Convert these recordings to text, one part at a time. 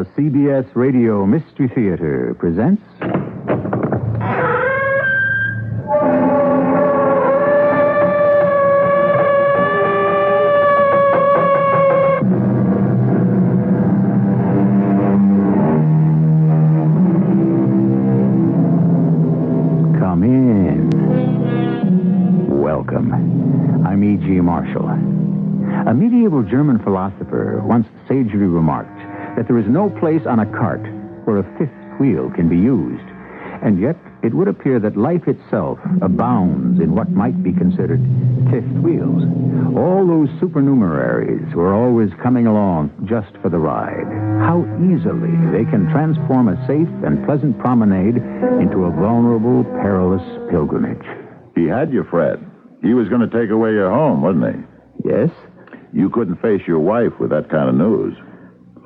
The CBS Radio Mystery Theater presents... Come in. Welcome. I'm E.G. Marshall. A medieval German philosopher once sagely remarked that there is no place on a cart where a fifth wheel can be used. And yet, it would appear that life itself abounds in what might be considered fifth wheels. All those supernumeraries who are always coming along just for the ride. How easily they can transform a safe and pleasant promenade into a vulnerable, perilous pilgrimage. He had you, Fred. He was going to take away your home, wasn't he? Yes? You couldn't face your wife with that kind of news.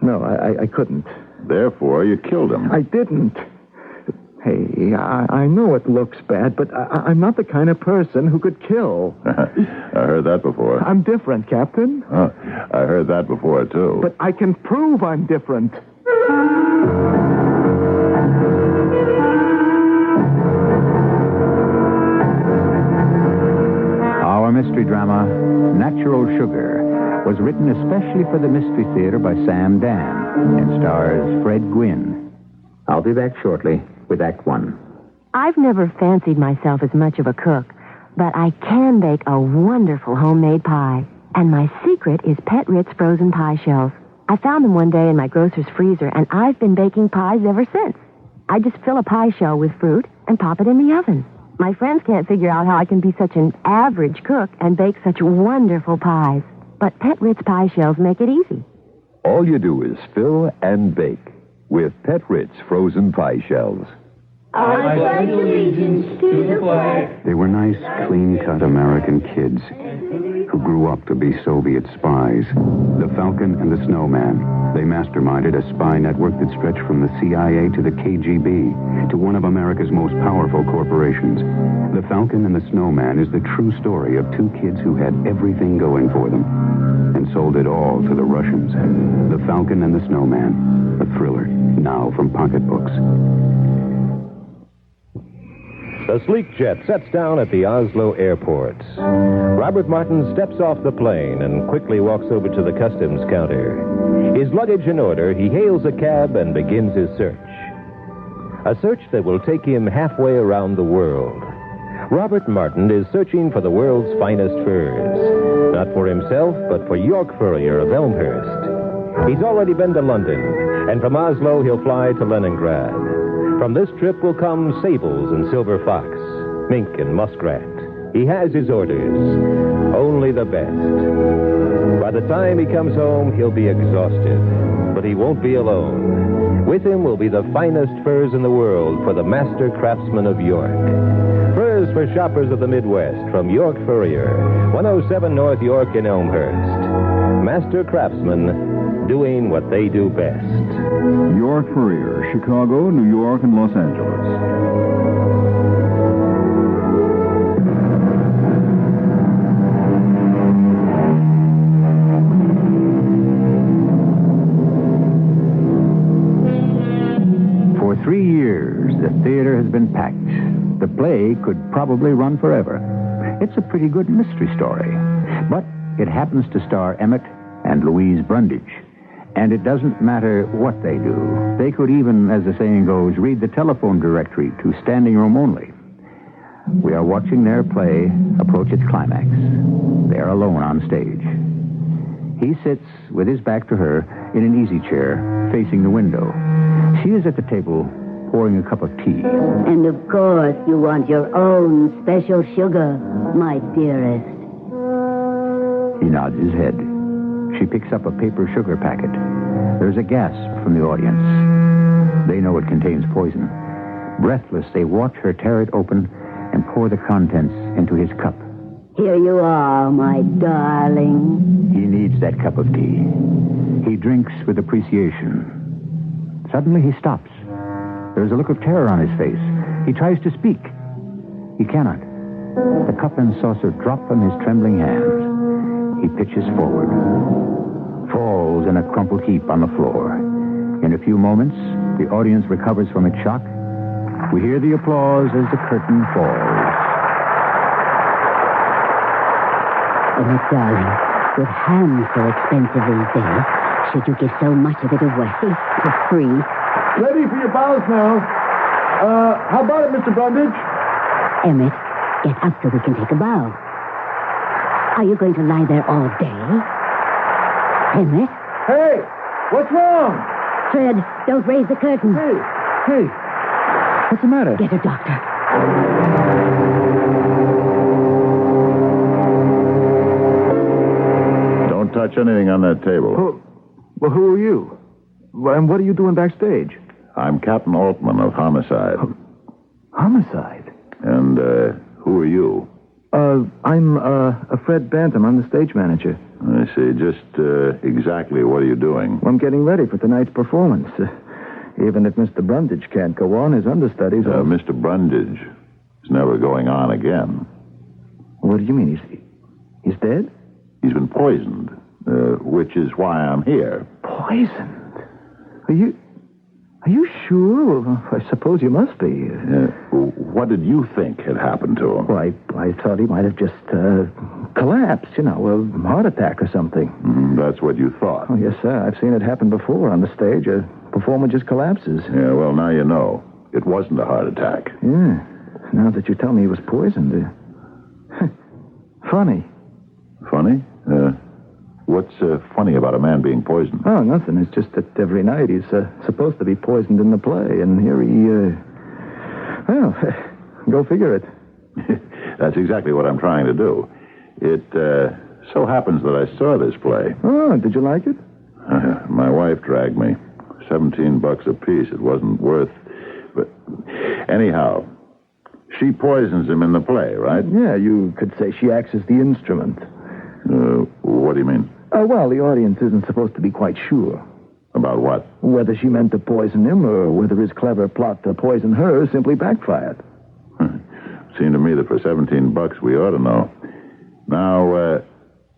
No, I couldn't. Therefore, you killed him. I didn't. Hey, I know it looks bad, but I'm not the kind of person who could kill. I heard that before. I'm different, Captain. Oh, I heard that before, too. But I can prove I'm different. Our mystery drama, Natural Sugar, was written especially for the Mystery Theater by Sam Dan and stars Fred Gwynne. I'll be back shortly with Act One. I've never fancied myself as much of a cook, but I can bake a wonderful homemade pie. And my secret is Pet Ritz frozen pie shells. I found them one day in my grocer's freezer, and I've been baking pies ever since. I just fill a pie shell with fruit and pop it in the oven. My friends can't figure out how I can be such an average cook and bake such wonderful pies. But Pet Ritz pie shells make it easy. All you do is fill and bake with Pet Ritz frozen pie shells. I pledge allegiance to the flag. They were nice, clean-cut American kids who grew up to be Soviet spies. The Falcon and the Snowman. They masterminded a spy network that stretched from the CIA to the KGB to one of America's most powerful corporations. The Falcon and the Snowman is the true story of two kids who had everything going for them and sold it all to the Russians. The Falcon and the Snowman, a thriller, now from Pocketbooks. The sleek jet sets down at the Oslo airport. Robert Martin steps off the plane and quickly walks over to the customs counter. His luggage in order, he hails a cab and begins his search. A search that will take him halfway around the world. Robert Martin is searching for the world's finest furs. Not for himself, but for York Furrier of Elmhurst. He's already been to London, and from Oslo he'll fly to Leningrad. From this trip will come sables and silver fox, mink and muskrat. He has his orders. Only the best. By the time he comes home, he'll be exhausted. But he won't be alone. With him will be the finest furs in the world for the master craftsman of York. Furs for shoppers of the Midwest from York Furrier, 107 North York in Elmhurst. Master craftsmen doing what they do best. York Furrier, Chicago, New York, and Los Angeles. For 3 years, the theater has been packed. The play could probably run forever. It's a pretty good mystery story. But it happens to star Emmett and Louise Brundage. And it doesn't matter what they do. They could even, as the saying goes, read the telephone directory to standing room only. We are watching their play approach its climax. They are alone on stage. He sits with his back to her in an easy chair facing the window. She is at the table pouring a cup of tea. And of course you want your own special sugar, my dearest. He nods his head. She picks up a paper sugar packet. There's a gasp from the audience. They know it contains poison. Breathless, they watch her tear it open and pour the contents into his cup. Here you are, my darling. He needs that cup of tea. He drinks with appreciation. Suddenly he stops. There's a look of terror on his face. He tries to speak. He cannot. The cup and saucer drop from his trembling hands. He pitches forward, falls in a crumpled heap on the floor. In a few moments, the audience recovers from its shock. We hear the applause as the curtain falls. Emmett, darling, with ham so expensive these days, should you give so much of it away for free? Ready for your bows now. How about it, Mr. Brundage? Emmett, get up so we can take a bow. Are you going to lie there all day? Emmett? Hey, what's wrong? Fred, don't raise the curtain. Hey, what's the matter? Get a doctor. Don't touch anything on that table. Well, who are you? And what are you doing backstage? I'm Captain Altman of Homicide. Homicide? And, who are you? I'm Fred Bantam. I'm the stage manager. I see. Just, exactly what are you doing? Well, I'm getting ready for tonight's performance. Even if Mr. Brundage can't go on, his understudies are... Mr. Brundage is never going on again. What do you mean? He's dead? He's been poisoned, which is why I'm here. Poisoned? Are you sure? Well, I suppose you must be. What did you think had happened to him? Well, I thought he might have just collapsed, a heart attack or something. That's what you thought. Oh, yes, sir. I've seen it happen before on the stage. A performer just collapses. Yeah, well, now you know. It wasn't a heart attack. Yeah. Now that you tell me he was poisoned. Funny. Funny? What's funny about a man being poisoned? Oh, nothing. It's just that every night he's supposed to be poisoned in the play, and here he, well, go figure it. That's exactly what I'm trying to do. It so happens that I saw this play. Oh, did you like it? My wife dragged me. $17 a piece. It wasn't worth... But anyhow, she poisons him in the play, right? Yeah, you could say she acts as the instrument. What do you mean? Well, the audience isn't supposed to be quite sure. About what? Whether she meant to poison him or whether his clever plot to poison her simply backfired. Seemed to me that for $17 we ought to know. Now,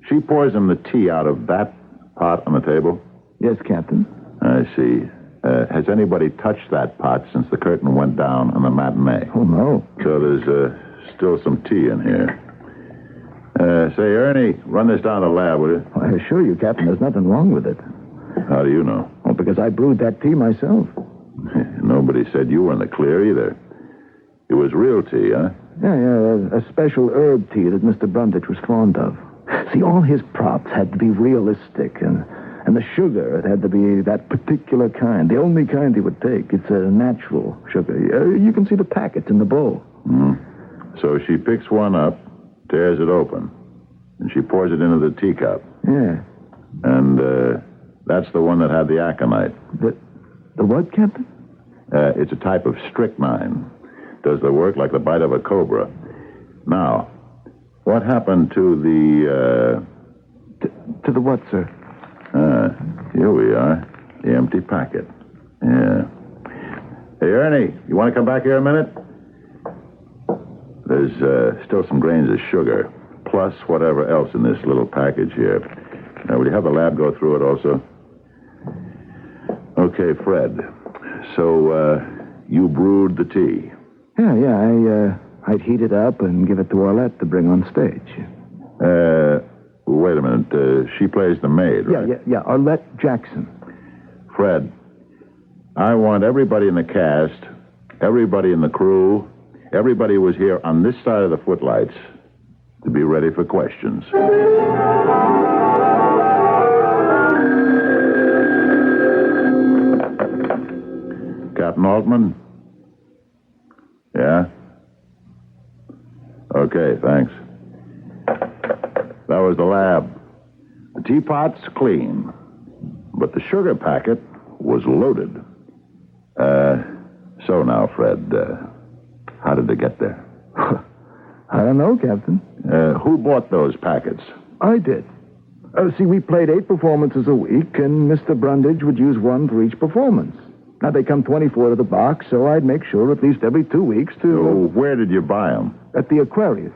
she poisoned the tea out of that pot on the table? Yes, Captain. I see. Has anybody touched that pot since the curtain went down on the matinee? Oh, no. So there's still some tea in here. Say, Ernie, run this down to the lab, will you? I assure you, Captain, there's nothing wrong with it. How do you know? Well, because I brewed that tea myself. Nobody said you were in the clear either. It was real tea, huh? Yeah, a special herb tea that Mr. Brundage was fond of. See, all his props had to be realistic, and the sugar, it had to be that particular kind, the only kind he would take. It's a natural sugar. You can see the packets in the bowl. So she picks one up, tears it open, and she pours it into the teacup. Yeah. And that's the one that had the aconite. The what, Captain? It's a type of strychnine. Does the work like the bite of a cobra. Now, what happened to the... To the what, sir? Here we are. The empty packet. Yeah. Hey, Ernie, you want to come back here a minute? There's still some grains of sugar, plus whatever else in this little package here. Now, will you have the lab go through it also? Okay, Fred. So, you brewed the tea? Yeah, I'd heat it up and give it to Orlette to bring on stage. Wait a minute. She plays the maid, right? Yeah, Arlette Jackson. Fred, I want everybody in the cast, everybody in the crew, everybody who was here on this side of the footlights to be ready for questions. Captain Altman? Yeah? Okay, thanks. That was the lab. The teapot's clean, but the sugar packet was loaded. So now, Fred, how did it get there? I don't know, Captain. Who bought those packets? I did. See, we played 8 performances a week, and Mr. Brundage would use one for each performance. Now, they come 24 to the box, so I'd make sure at least every 2 weeks to... So where did you buy them? At the Aquarius.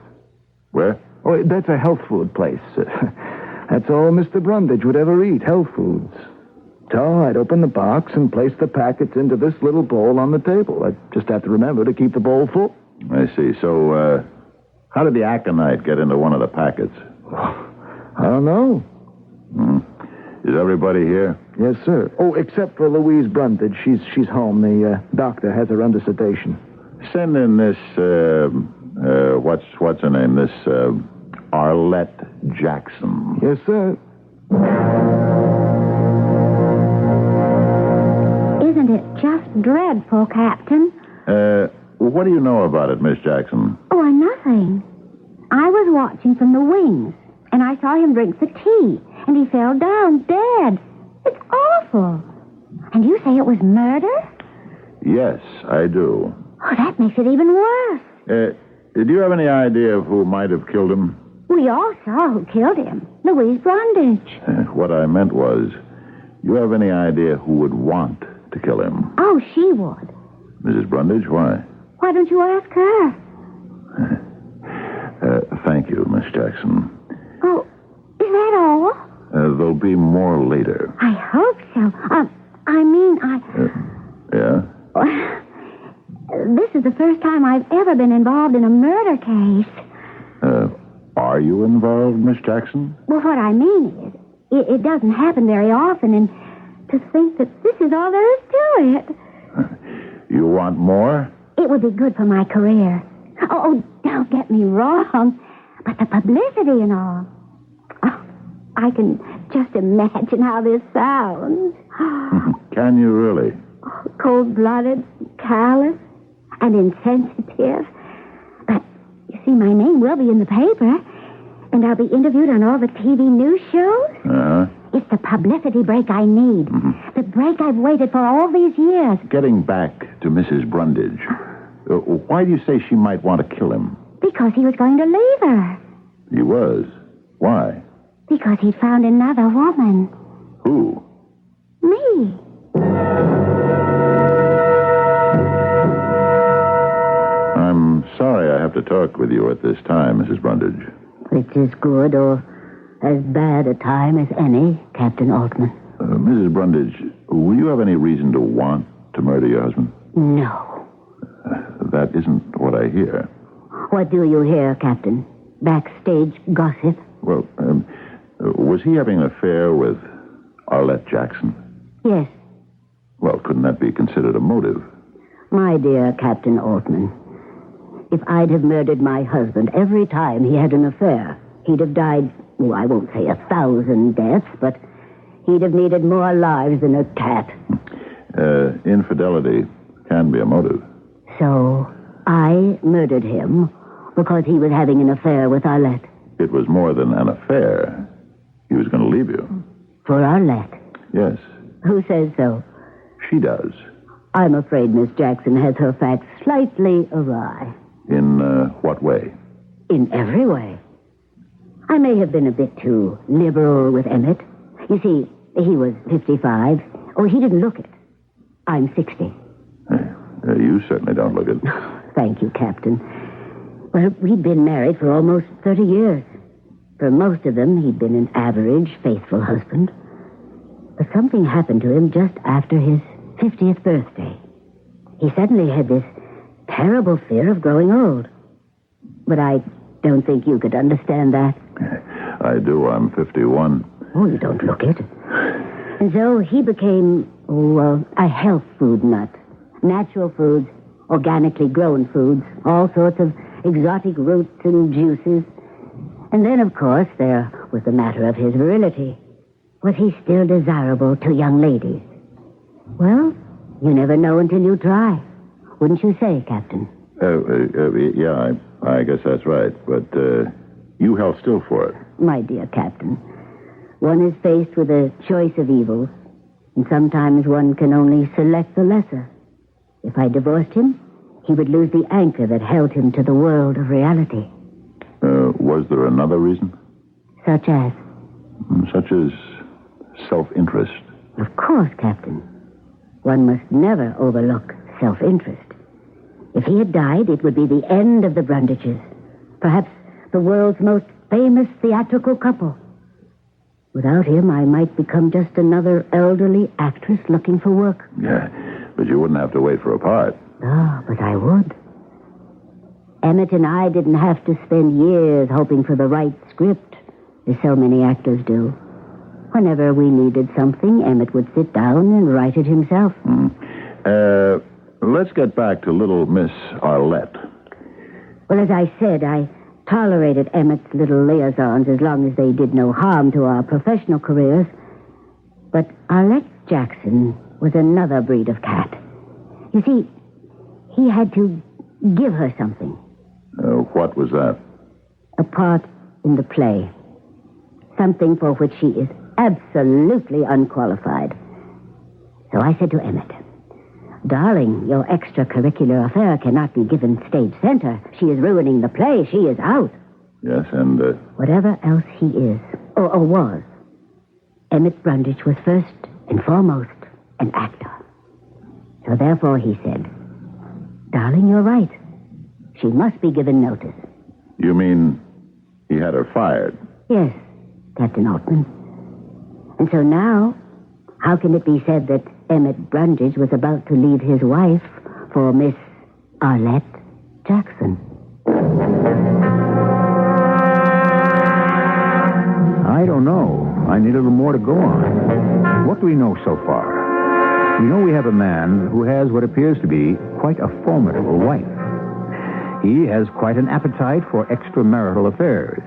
Where? Oh, that's a health food place. That's all Mr. Brundage would ever eat, health foods. So I'd open the box and place the packets into this little bowl on the table. I'd just have to remember to keep the bowl full. I see. So, how did the aconite get into one of the packets? I don't know. Is everybody here? Yes, sir. Oh, except for Louise Brundage. She's home. The doctor has her under sedation. Send in this, what's her name? This, Arlette Jackson. Yes, sir. Isn't it just dreadful, Captain? What do you know about it, Miss Jackson? Oh, nothing. I was watching from the wings, and I saw him drink the tea, and he fell down dead. It's awful. And you say it was murder? Yes, I do. Oh, that makes it even worse. Do you have any idea of who might have killed him? We all saw who killed him. Louise Brundage. What I meant was, you have any idea who would want to kill him? Oh, she would. Mrs. Brundage, why? Why don't you ask her? Thank you, Miss Jackson. Oh, is that all? There'll be more later. I hope so. Yeah? This is the first time I've ever been involved in a murder case. Are you involved, Miss Jackson? Well, what I mean is, it doesn't happen very often, and to think that this is all there is to it. You want more? It would be good for my career. Oh, don't get me wrong, but the publicity and all. Oh, I can just imagine how this sounds. Can you really? Cold-blooded, callous, and insensitive. But, you see, my name will be in the paper, and I'll be interviewed on all the TV news shows. Uh-huh. It's the publicity break I need. Mm-hmm. The break I've waited for all these years. Getting back to Mrs. Brundage, why do you say she might want to kill him? Because he was going to leave her. He was? Why? Because he'd found another woman. Who? Me. I'm sorry I have to talk with you at this time, Mrs. Brundage. It's as good or as bad a time as any, Captain Altman. Mrs. Brundage, will you have any reason to want to murder your husband? No. That isn't what I hear. What do you hear, Captain? Backstage gossip? Well, was he having an affair with Arlette Jackson? Yes. Well, couldn't that be considered a motive? My dear Captain Altman, if I'd have murdered my husband every time he had an affair, he'd have died, well, I won't say 1,000 deaths, but he'd have needed more lives than a cat. Infidelity can be a motive. So I murdered him because he was having an affair with Arlette. It was more than an affair. He was going to leave you. For Arlette? Yes. Who says so? She does. I'm afraid Miss Jackson has her facts slightly awry. In what way? In every way. I may have been a bit too liberal with Emmett. You see, he was 55. Oh, he didn't look it. I'm 60. You certainly don't look it. Thank you, Captain. Well, we'd been married for almost 30 years. For most of them, he'd been an average, faithful husband. But something happened to him just after his 50th birthday. He suddenly had this terrible fear of growing old. But I don't think you could understand that. I do. I'm 51. Oh, you don't look it. And so he became, a health food nut. Natural foods, organically grown foods, all sorts of exotic roots and juices. And then, of course, there was the matter of his virility. Was he still desirable to young ladies? Well, you never know until you try. Wouldn't you say, Captain? Yeah, I guess that's right. But you held still for it. My dear Captain, one is faced with a choice of evils, and sometimes one can only select the lesser. If I divorced him, he would lose the anchor that held him to the world of reality. Was there another reason? Such as? Such as self-interest. Of course, Captain. One must never overlook self-interest. If he had died, it would be the end of the Brundages. Perhaps the world's most famous theatrical couple. Without him, I might become just another elderly actress looking for work. Yeah, but you wouldn't have to wait for a part. Ah, but I would. Emmett and I didn't have to spend years hoping for the right script, as so many actors do. Whenever we needed something, Emmett would sit down and write it himself. Let's get back to little Miss Arlette. Well, as I said, I tolerated Emmett's little liaisons as long as they did no harm to our professional careers. But Arlette Jackson was another breed of cat. You see, he had to give her something. What was that? A part in the play. Something for which she is absolutely unqualified. So I said to Emmett, "Darling, your extracurricular affair cannot be given stage center. She is ruining the play. She is out." Yes, and... Whatever else he is, or was, Emmett Brundage was first and foremost an actor. So therefore he said, "Darling, you're right. She must be given notice." You mean he had her fired? Yes, Captain Altman. And so now, how can it be said that Emmett Brundage was about to leave his wife for Miss Arlette Jackson? I don't know. I need a little more to go on. What do we know so far? We know we have a man who has what appears to be quite a formidable wife. He has quite an appetite for extramarital affairs.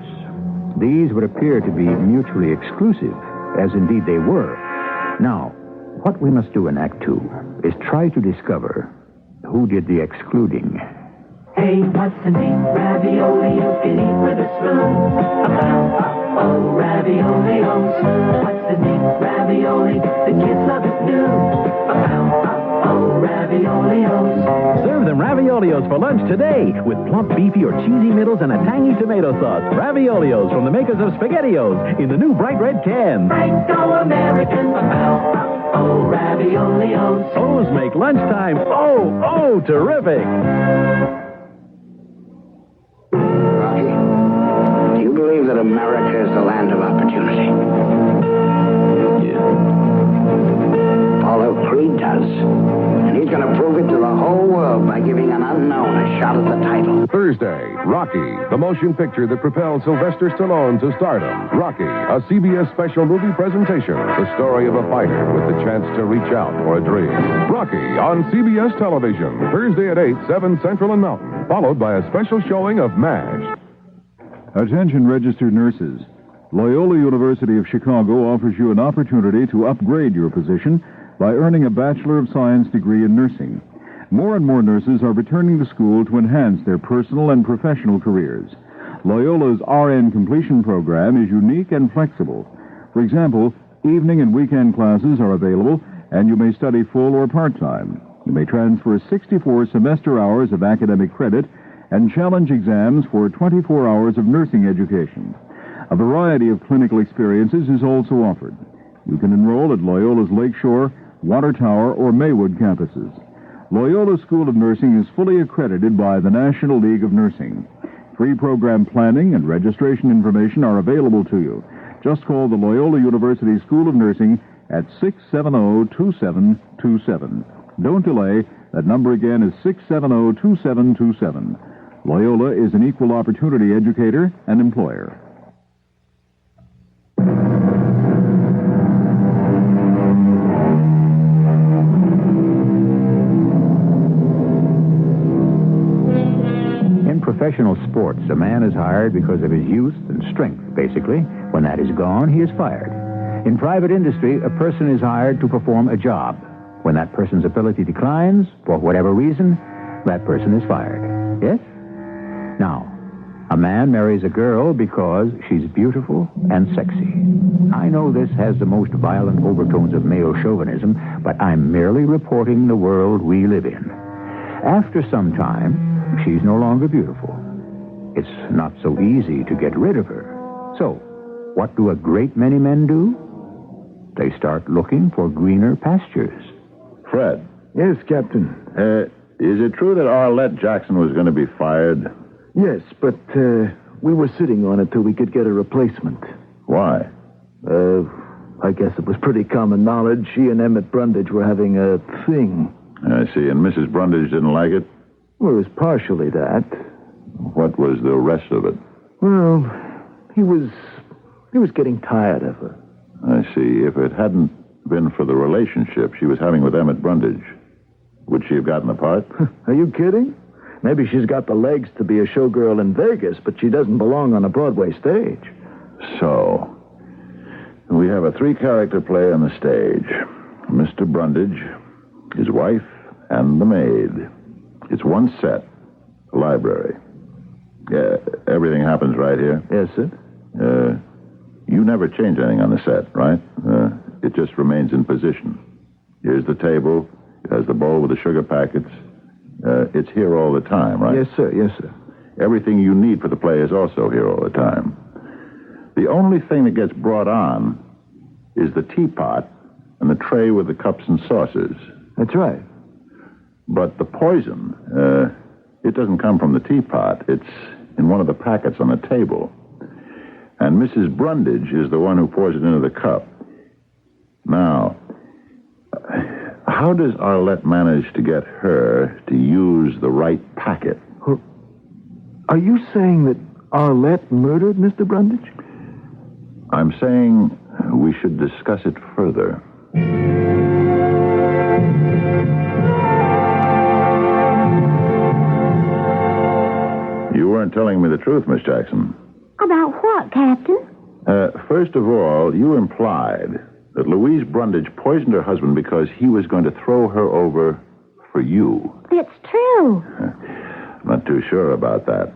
These would appear to be mutually exclusive, as indeed they were. Now, what we must do in Act Two is try to discover who did the excluding. Hey, what's the neat ravioli you can eat with a spoon? Oh, ravioli-os. What's the neat ravioli? The kids love it too. Oh, ravioli-os. Serve them raviolios for lunch today with plump beefy or cheesy middles and a tangy tomato sauce. Raviolios from the makers of SpaghettiOs in the new bright red can. Franco-American. Oh, ravioli-os. O's make lunchtime terrific. Rocky, do you believe that America is the land of opportunity? Apollo Creed does. And he's going to prove it to the whole world by giving an unknown a shot at the title. Thursday, Rocky, the motion picture that propelled Sylvester Stallone to stardom. Rocky, a CBS special movie presentation. The story of a fighter with the chance to reach out for a dream. Rocky on CBS television. Thursday at 8, 7 Central and Mountain. Followed by a special showing of MASH. Attention registered nurses. Loyola University of Chicago offers you an opportunity to upgrade your position by earning a Bachelor of Science degree in nursing. More and more nurses are returning to school to enhance their personal and professional careers. Loyola's RN completion program is unique and flexible. For example, evening and weekend classes are available, and you may study full or part-time. You may transfer 64 semester hours of academic credit and challenge exams for 24 hours of nursing education. A variety of clinical experiences is also offered. You can enroll at Loyola's Lakeshore, Water Tower, or Maywood campuses. Loyola School of Nursing is fully accredited by the National League of Nursing. Free program planning and registration information are available to you. Just call the Loyola University School of Nursing at 670-2727. Don't delay. That number again is 670-2727. Loyola is an equal opportunity educator and employer. In professional sports, a man is hired because of his youth and strength, basically. When that is gone, he is fired. In private industry, a person is hired to perform a job. When that person's ability declines, for whatever reason, that person is fired. Yes? Now, a man marries a girl because she's beautiful and sexy. I know this has the most violent overtones of male chauvinism, but I'm merely reporting the world we live in. After some time, she's no longer beautiful. It's not so easy to get rid of her. So, what do a great many men do? They start looking for greener pastures. Fred. Yes, Captain. Is it true that Arlette Jackson was going to be fired? Yes, but we were sitting on it till we could get a replacement. Why? I guess it was pretty common knowledge she and Emmett Brundage were having a thing. I see. And Mrs. Brundage didn't like it? Well, it was partially that. What was the rest of it? Well, he was getting tired of her. I see. If it hadn't been for the relationship she was having with Emmett Brundage, would she have gotten the part? Are you kidding? Maybe she's got the legs to be a showgirl in Vegas, but she doesn't belong on a Broadway stage. So, we have a three-character play on the stage. Mr. Brundage, his wife, and the maid. It's one set, a library. Yeah, everything happens right here? Yes, sir. You never change anything on the set, right? It just remains in position. Here's the table. It has the bowl with the sugar packets. It's here all the time, right? Yes, sir. Yes, sir. Everything you need for the play is also here all the time. The only thing that gets brought on is the teapot and the tray with the cups and saucers. That's right. But the poison, it doesn't come from the teapot. It's in one of the packets on the table. And Mrs. Brundage is the one who pours it into the cup. Now, how does Arlette manage to get her to use the right packet? Are you saying that Arlette murdered Mr. Brundage? I'm saying we should discuss it further. You weren't telling me the truth, Miss Jackson. About what, Captain? First of all, you implied that Louise Brundage poisoned her husband because he was going to throw her over for you. It's true. I'm not too sure about that.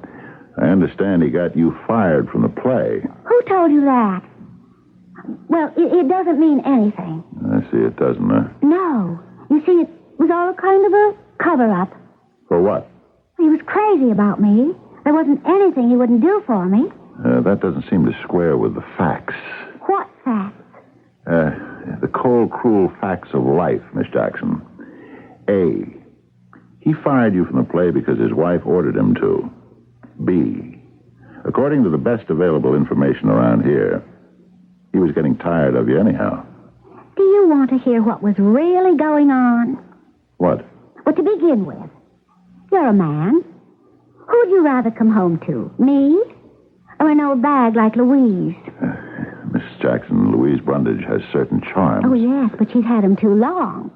I understand he got you fired from the play. Who told you that? Well, it doesn't mean anything. I see it doesn't, huh? No. You see, it was all kind of a cover-up. For what? He was crazy about me. There wasn't anything he wouldn't do for me. That doesn't seem to square with the facts. What facts? The cold, cruel facts of life, Miss Jackson. A, he fired you from the play because his wife ordered him to. B, according to the best available information around here, he was getting tired of you anyhow. Do you want to hear what was really going on? What? Well, to begin with, you're a man. Who'd you rather come home to, me or an old bag like Louise? Miss Jackson, Louise Brundage has certain charms. Oh, yes, but she's had him too long.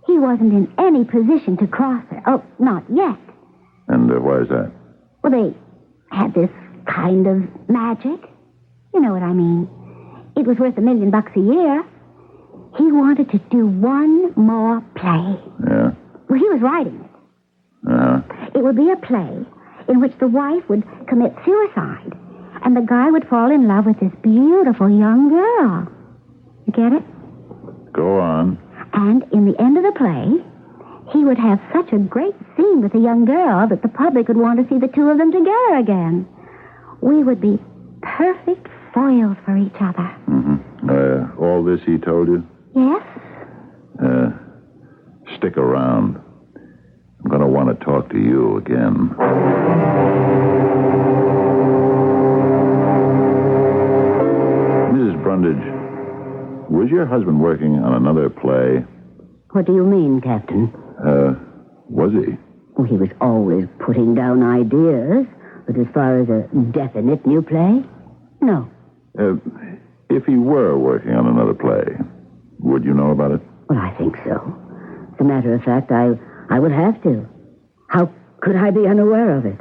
He wasn't in any position to cross her. Oh, not yet. And why is that? Well, they had this kind of magic. You know what I mean. It was worth $1 million a year. He wanted to do one more play. Yeah? Well, he was writing it. Uh-huh. It would be a play in which the wife would commit suicide and the guy would fall in love with this beautiful young girl. You get it? Go on. And in the end of the play, he would have such a great scene with the young girl that the public would want to see the two of them together again. We would be perfect foils for each other. Mm-hmm. All this he told you? Yes. Stick around. I'm going to want to talk to you again. Mrs. Brundage, was your husband working on another play? What do you mean, Captain? Was he? Well, he was always putting down ideas, but as far as a definite new play, no. If he were working on another play, would you know about it? Well, I think so. As a matter of fact, I would have to. How could I be unaware of it?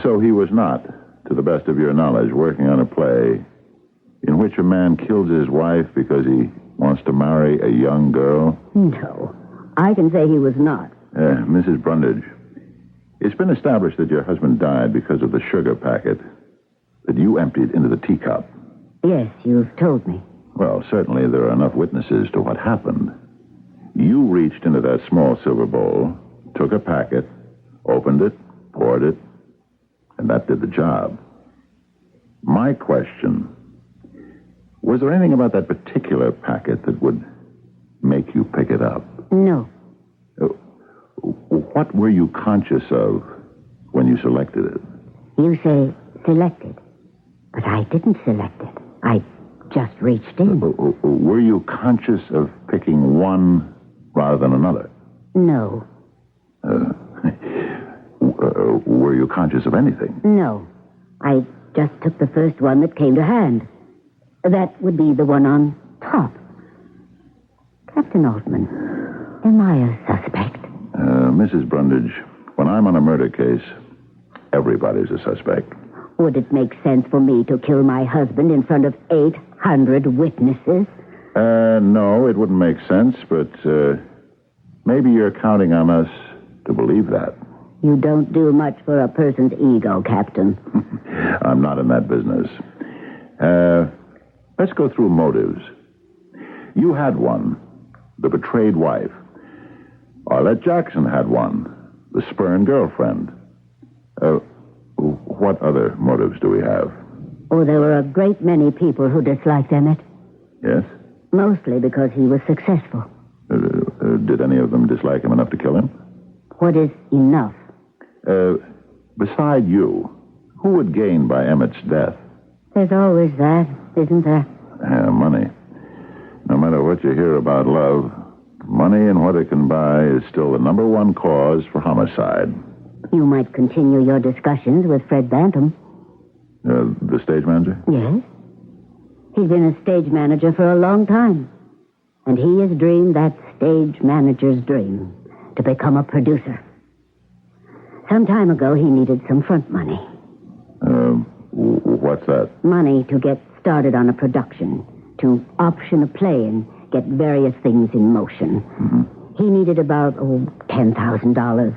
So he was not, to the best of your knowledge, working on a play in which a man kills his wife because he wants to marry a young girl? No. I can say he was not. Mrs. Brundage, it's been established that your husband died because of the sugar packet that you emptied into the teacup. Yes, you've told me. Well, certainly there are enough witnesses to what happened. You reached into that small silver bowl, took a packet, opened it, poured it, and that did the job. My question, was there anything about that particular packet that would make you pick it up? No. What were you conscious of when you selected it? You say selected, but I didn't select it. I just reached in. Were you conscious of picking one rather than another? No. Were you conscious of anything? No. I just took the first one that came to hand. That would be the one on top. Captain Altman, am I a suspect? Mrs. Brundage, when I'm on a murder case, everybody's a suspect. Would it make sense for me to kill my husband in front of 800 witnesses? No, it wouldn't make sense, but maybe you're counting on us to believe that. You don't do much for a person's ego, Captain. I'm not in that business. Let's go through motives. You had one, the betrayed wife. Arlette Jackson had one, the spurned girlfriend. What other motives do we have? Oh, there were a great many people who disliked Emmett. Yes? Mostly because he was successful. Did any of them dislike him enough to kill him? What is enough? Beside you, who would gain by Emmett's death? There's always that, isn't there? Money. No matter what you hear about love, money and what it can buy is still the number one cause for homicide. You might continue your discussions with Fred Bantam. The stage manager? Yes. He's been a stage manager for a long time. And he has dreamed that stage manager's dream, to become a producer. Some time ago, he needed some front money. What's that? Money to get started on a production, to option a play and get various things in motion. Mm-hmm. He needed about, $10,000.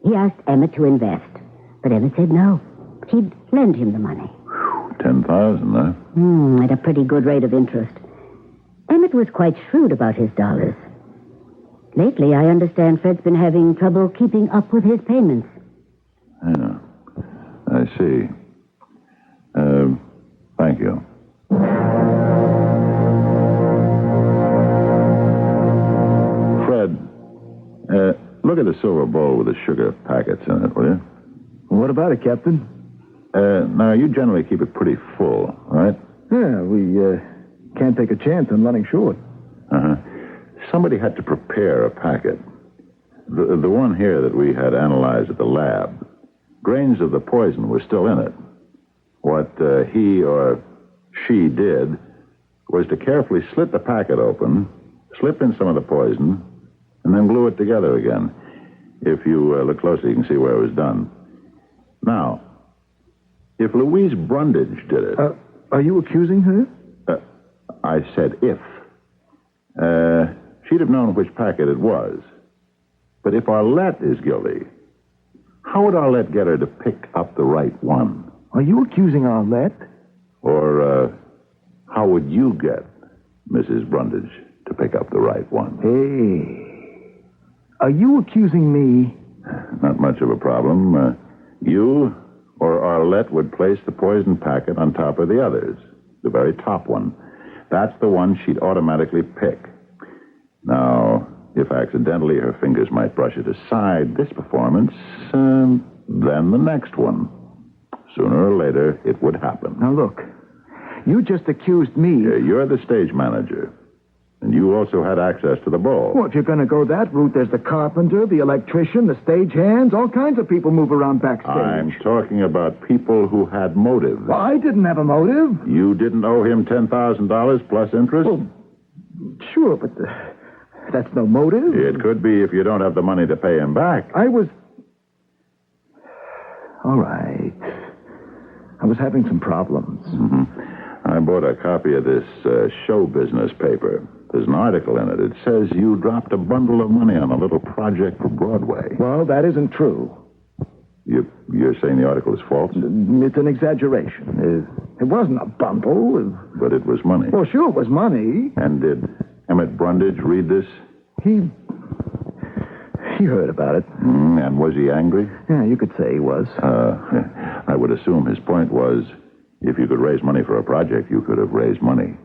He asked Emmett to invest, but Emmett said no. He'd lend him the money. 10,000, huh? At a pretty good rate of interest. Emmett was quite shrewd about his dollars. Lately, I understand Fred's been having trouble keeping up with his payments. Yeah, I see. Thank you. Fred, look at the silver bowl with the sugar packets in it, will you? What about it, Captain? Now, you generally keep it pretty full, right? Yeah, we can't take a chance on running short. Uh-huh. Somebody had to prepare a packet. The one here that we had analyzed at the lab, grains of the poison were still in it. What he or she did was to carefully slit the packet open, slip in some of the poison, and then glue it together again. If you look closely, you can see where it was done. Now, if Louise Brundage did it... are you accusing her? I said if. She'd have known which packet it was. But if Arlette is guilty, how would Arlette get her to pick up the right one? Are you accusing Arlette? Or, how would you get Mrs. Brundage to pick up the right one? Hey. Are you accusing me? Not much of a problem. You or Arlette would place the poison packet on top of the others. The very top one. That's the one she'd automatically pick. Now, if accidentally her fingers might brush it aside this performance, then the next one. Sooner or later, it would happen. Now, look. You just accused me. You're the stage manager. And you also had access to the bowl. Well, if you're going to go that route, there's the carpenter, the electrician, the stagehands. All kinds of people move around backstage. I'm talking about people who had motive. Well, I didn't have a motive. You didn't owe him $10,000 plus interest? Well, sure, but that's no motive. It could be if you don't have the money to pay him back. I was... All right. I was having some problems. Mm-hmm. I bought a copy of this show business paper. There's an article in it. It says you dropped a bundle of money on a little project for Broadway. Well, that isn't true. You're saying the article is false? It's an exaggeration. It wasn't a bundle. But it was money. Well, sure, it was money. And did Emmett Brundage read this? He heard about it. And was he angry? Yeah, you could say he was. I would assume his point was, if you could raise money for a project, you could have raised money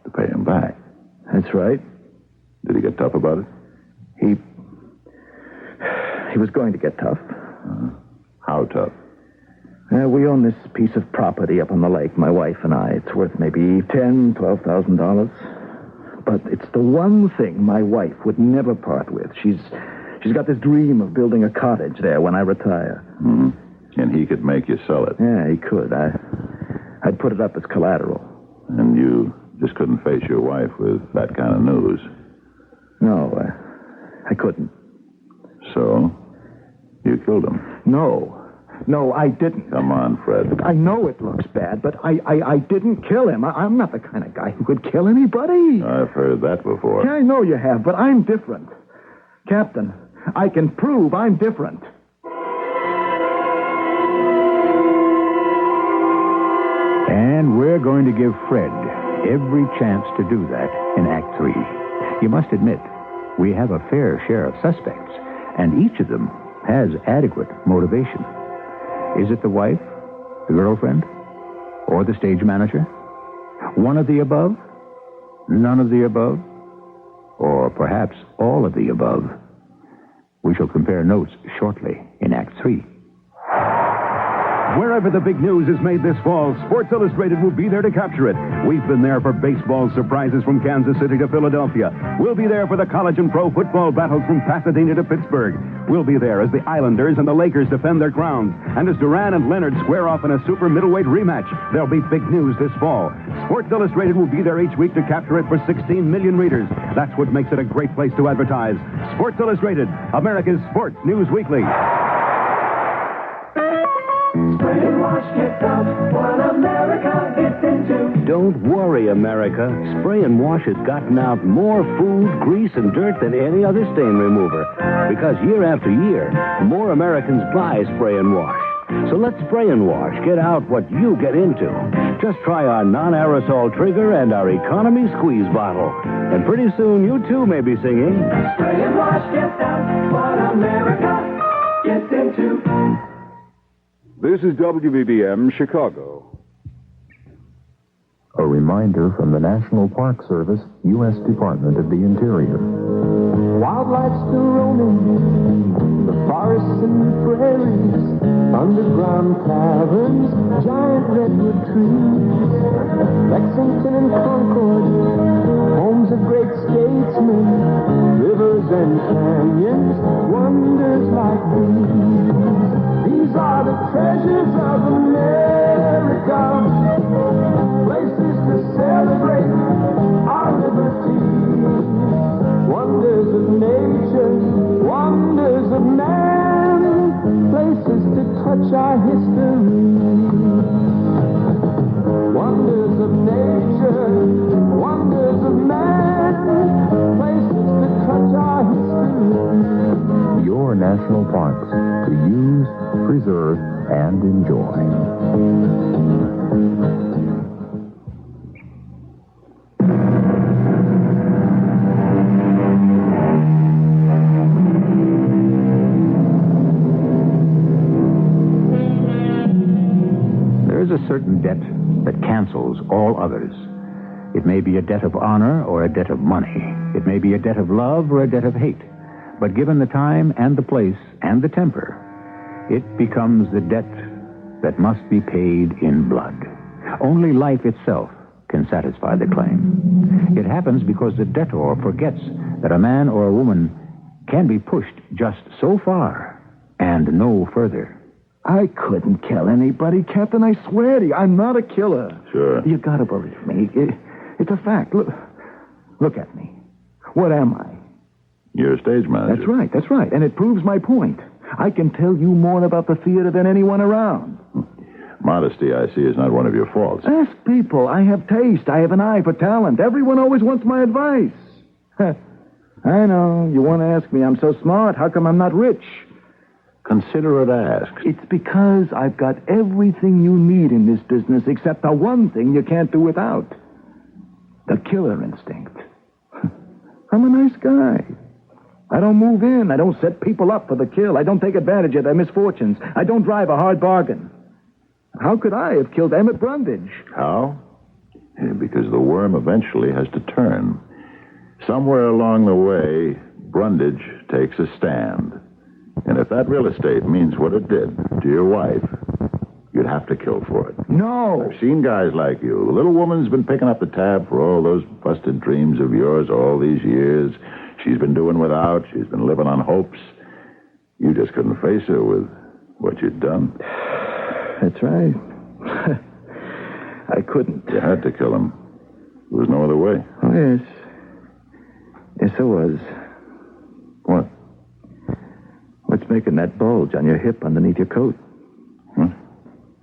to pay him back. That's right. Did he get tough about it? He was going to get tough. How tough? We own this piece of property up on the lake, my wife and I. It's worth maybe $10,000-$12,000. But it's the one thing my wife would never part with. She's got this dream of building a cottage there when I retire. Mm-hmm. And he could make you sell it. Yeah, he could. I'd put it up as collateral. And you just couldn't face your wife with that kind of news. No, I couldn't. So, you killed him? No, I didn't. Come on, Fred. I know it looks bad, but I didn't kill him. I'm not the kind of guy who could kill anybody. I've heard that before. Yeah, I know you have, but I'm different. Captain, I can prove I'm different. And we're going to give Fred every chance to do that in Act 3. You must admit, we have a fair share of suspects, and each of them has adequate motivation. Is it the wife, the girlfriend, or the stage manager? One of the above? None of the above? Or perhaps all of the above? We shall compare notes shortly in Act 3. Wherever the big news is made this fall, Sports Illustrated will be there to capture it. We've been there for baseball surprises from Kansas City to Philadelphia. We'll be there for the college and pro football battles from Pasadena to Pittsburgh. We'll be there as the Islanders and the Lakers defend their crowns. And as Duran and Leonard square off in a super middleweight rematch, there'll be big news this fall. Sports Illustrated will be there each week to capture it for 16 million readers. That's what makes it a great place to advertise. Sports Illustrated, America's Sports News Weekly. Spray and wash gets out what America gets into. Don't worry, America. Spray and Wash has gotten out more food, grease, and dirt than any other stain remover. Because year after year, more Americans buy Spray and Wash. So let Spray and Wash get out what you get into. Just try our non-aerosol trigger and our economy squeeze bottle. And pretty soon, you too may be singing. Spray and Wash gets out what America gets into. This is WBBM Chicago. A reminder from the National Park Service, U.S. Department of the Interior. Wildlife still roaming the forests and the prairies, underground caverns, giant redwood trees, Lexington and Concord, homes of great statesmen, rivers and canyons, wonders like these. These are the treasures of America, places to celebrate our liberty. Wonders of nature, wonders of man, places to touch our history. Wonders of nature, wonders of man, places to touch our history. Your national parks to use, preserve, and enjoy. There's a certain debt that cancels all others. It may be a debt of honor or a debt of money. It may be a debt of love or a debt of hate. But given the time and the place and the temper, it becomes the debt that must be paid in blood. Only life itself can satisfy the claim. It happens because the debtor forgets that a man or a woman can be pushed just so far and no further. I couldn't kill anybody, Captain. I swear to you, I'm not a killer. Sure. You gotta believe me. It's a fact. Look at me. What am I? You're a stage manager. That's right. And it proves my point. I can tell you more about the theater than anyone around. Modesty, I see, is not one of your faults. Ask people. I have taste. I have an eye for talent. Everyone always wants my advice. I know. You want to ask me, I'm so smart. How come I'm not rich? Consider it asked. It's because I've got everything you need in this business except the one thing you can't do without. The killer instinct. I'm a nice guy. I don't move in. I don't set people up for the kill. I don't take advantage of their misfortunes. I don't drive a hard bargain. How could I have killed Emmett Brundage? How? Because the worm eventually has to turn. Somewhere along the way, Brundage takes a stand. And if that real estate means what it did to your wife, You'd have to kill for it. No. I've seen guys like you. The little woman's been picking up the tab for all those busted dreams of yours all these years. She's been doing without. She's been living on hopes. You just couldn't face her with what you'd done. That's right. I couldn't. You had to kill him. There was no other way. Oh, yes. Yes, there was. What? What's making that bulge on your hip underneath your coat? What?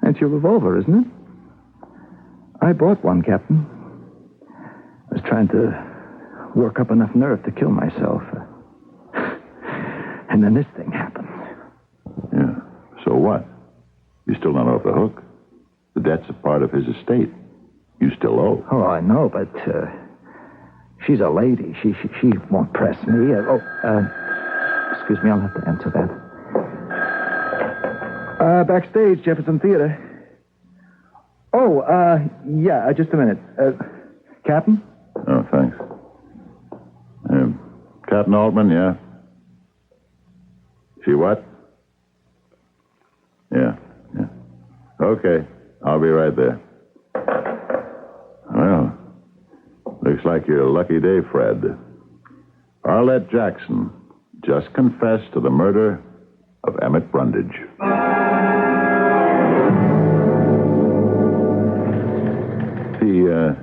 That's your revolver, isn't it? I bought one, Captain. I was trying to work up enough nerve to kill myself. And then this thing happened. Yeah. So what? You're still not off the hook. The debt's a part of his estate. You still owe. Oh, I know, but she's a lady. She won't press me. Excuse me, I'll have to answer that. Backstage, Jefferson Theater. Oh, yeah, just a minute. Captain? Oh, thanks. Captain Altman, yeah? She what? Yeah. Okay, I'll be right there. Well, looks like your lucky day, Fred. Arlette Jackson just confessed to the murder of Emmett Brundage. The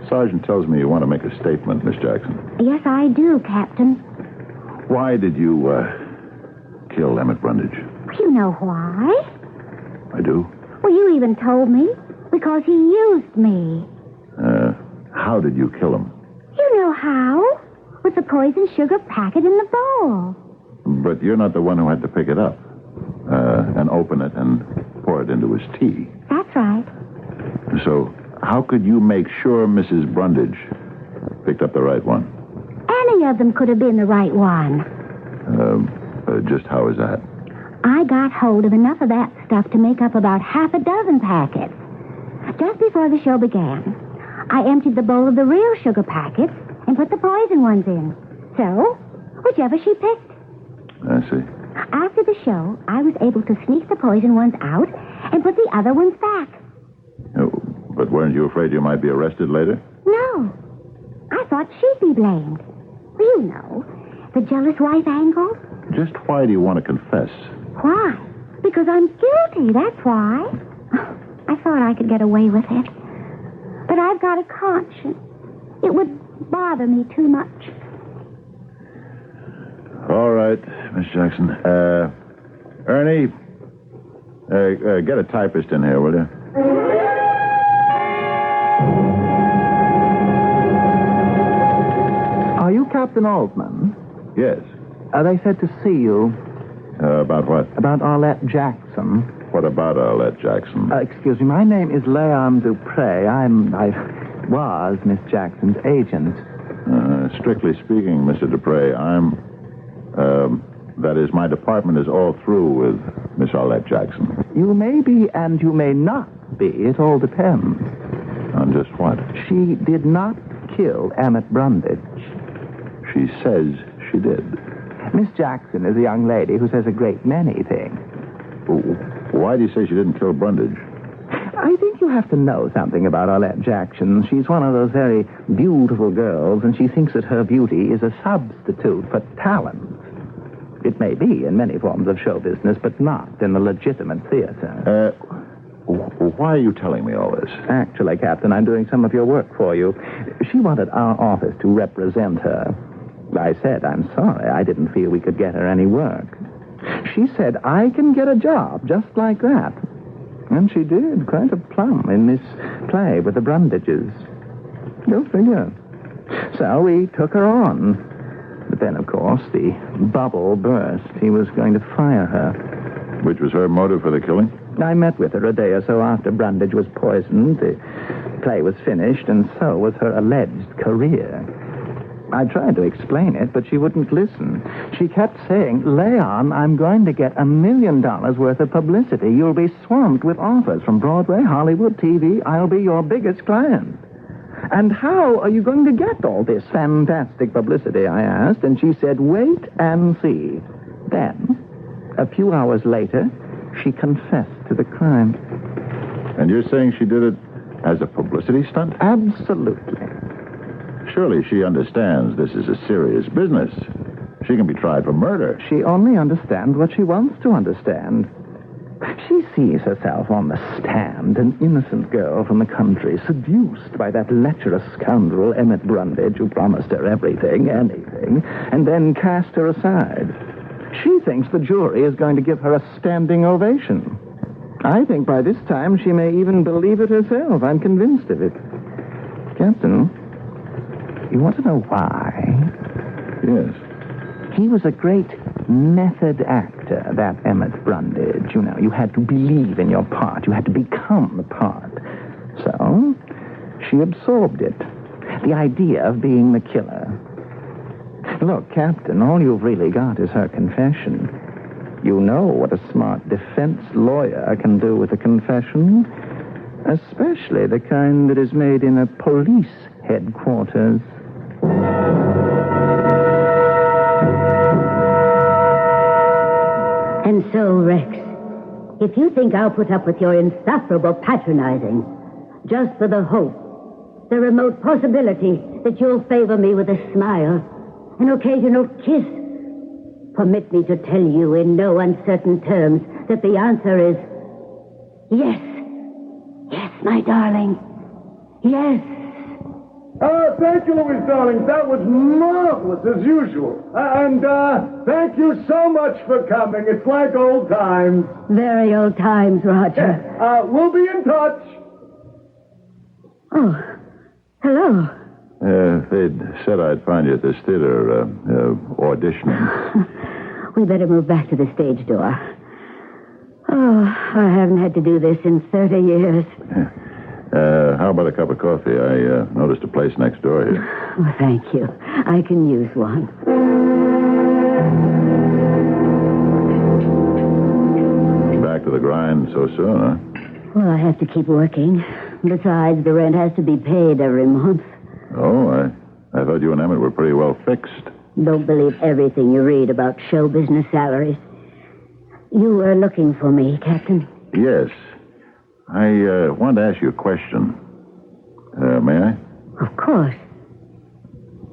sergeant tells me you want to make a statement, Miss Jackson. Yes, I do, Captain. Why did you kill Emmett Brundage? You know why? I do. Well, you even told me. Because he used me. How did you kill him? You know how. With the poison sugar packet in the bowl. But you're not the one who had to pick it up and open it and pour it into his tea. That's right. So how could you make sure Mrs. Brundage picked up the right one? Any of them could have been the right one. Just how is that? I got hold of enough of that stuff to make up about half a dozen packets. Just before the show began, I emptied the bowl of the real sugar packets and put the poison ones in. So, whichever she picked. I see. After the show, I was able to sneak the poison ones out and put the other ones back. But weren't you afraid you might be arrested later? No. I thought she'd be blamed. Well, you know, the jealous wife angle. Just why do you want to confess? Why? Because I'm guilty, that's why. I thought I could get away with it. But I've got a conscience. It would bother me too much. All right, Miss Jackson. Ernie, get a typist in here, will you? Are you Captain Altman? Yes. They said to see you. About what? About Arlette Jackson. What about Arlette Jackson? Excuse me, my name is Leon Dupre. I was Miss Jackson's agent. Strictly speaking, Mr. Dupre, that is, my department is all through with Miss Arlette Jackson. You may be and you may not be. It all depends. On just what? She did not kill Emmett Brundage. She says she did. Miss Jackson is a young lady who says a great many things. Why do you say she didn't kill Brundage? I think you have to know something about Arlette Jackson. She's one of those very beautiful girls, and she thinks that her beauty is a substitute for talent. It may be in many forms of show business, but not in the legitimate theater. Why are you telling me all this? Actually, Captain, I'm doing some of your work for you. She wanted our office to represent her. I said, I'm sorry, I didn't feel we could get her any work. She said, I can get a job just like that. And she did, quite a plum in this play with the Brundages. Go figure. So we took her on. But then, of course, the bubble burst. He was going to fire her. Which was her motive for the killing? I met with her a day or so after Brundage was poisoned. The play was finished, and so was her alleged career. I tried to explain it, but she wouldn't listen. She kept saying, Leon, I'm going to get $1 million worth of publicity. You'll be swamped with offers from Broadway, Hollywood, TV. I'll be your biggest client. And how are you going to get all this fantastic publicity, I asked, and she said, wait and see. Then, a few hours later, she confessed to the crime. And you're saying she did it as a publicity stunt? Absolutely. Surely she understands this is a serious business. She can be tried for murder. She only understands what she wants to understand. She sees herself on the stand, an innocent girl from the country, seduced by that lecherous scoundrel Emmett Brundage, who promised her everything, anything, and then cast her aside. She thinks the jury is going to give her a standing ovation. I think by this time she may even believe it herself. I'm convinced of it. Captain, you want to know why? Yes. He was a great method actor, that Emmett Brundage. You know, you had to believe in your part. You had to become the part. So, she absorbed it. The idea of being the killer. Look, Captain, all you've really got is her confession. You know what a smart defense lawyer can do with a confession. Especially the kind that is made in a police headquarters. And so, Rex, if you think I'll put up with your insufferable patronizing just for the hope, the remote possibility that you'll favor me with a smile, an occasional kiss, permit me to tell you in no uncertain terms that the answer is yes. Yes, my darling. Yes. Thank you, Louise, darling. That was marvelous, as usual. And thank you so much for coming. It's like old times. Very old times, Roger. We'll be in touch. Oh, hello. They'd said I'd find you at this theater auditioning. We better move back to the stage door. Oh, I haven't had to do this in 30 years. How about a cup of coffee? I noticed a place next door here. Oh, thank you. I can use one. Back to the grind so soon, huh? Well, I have to keep working. Besides, the rent has to be paid every month. Oh, I thought you and Emmett were pretty well fixed. Don't believe everything you read about show business salaries. You were looking for me, Captain. Yes. I wanted to ask you a question. May I? Of course.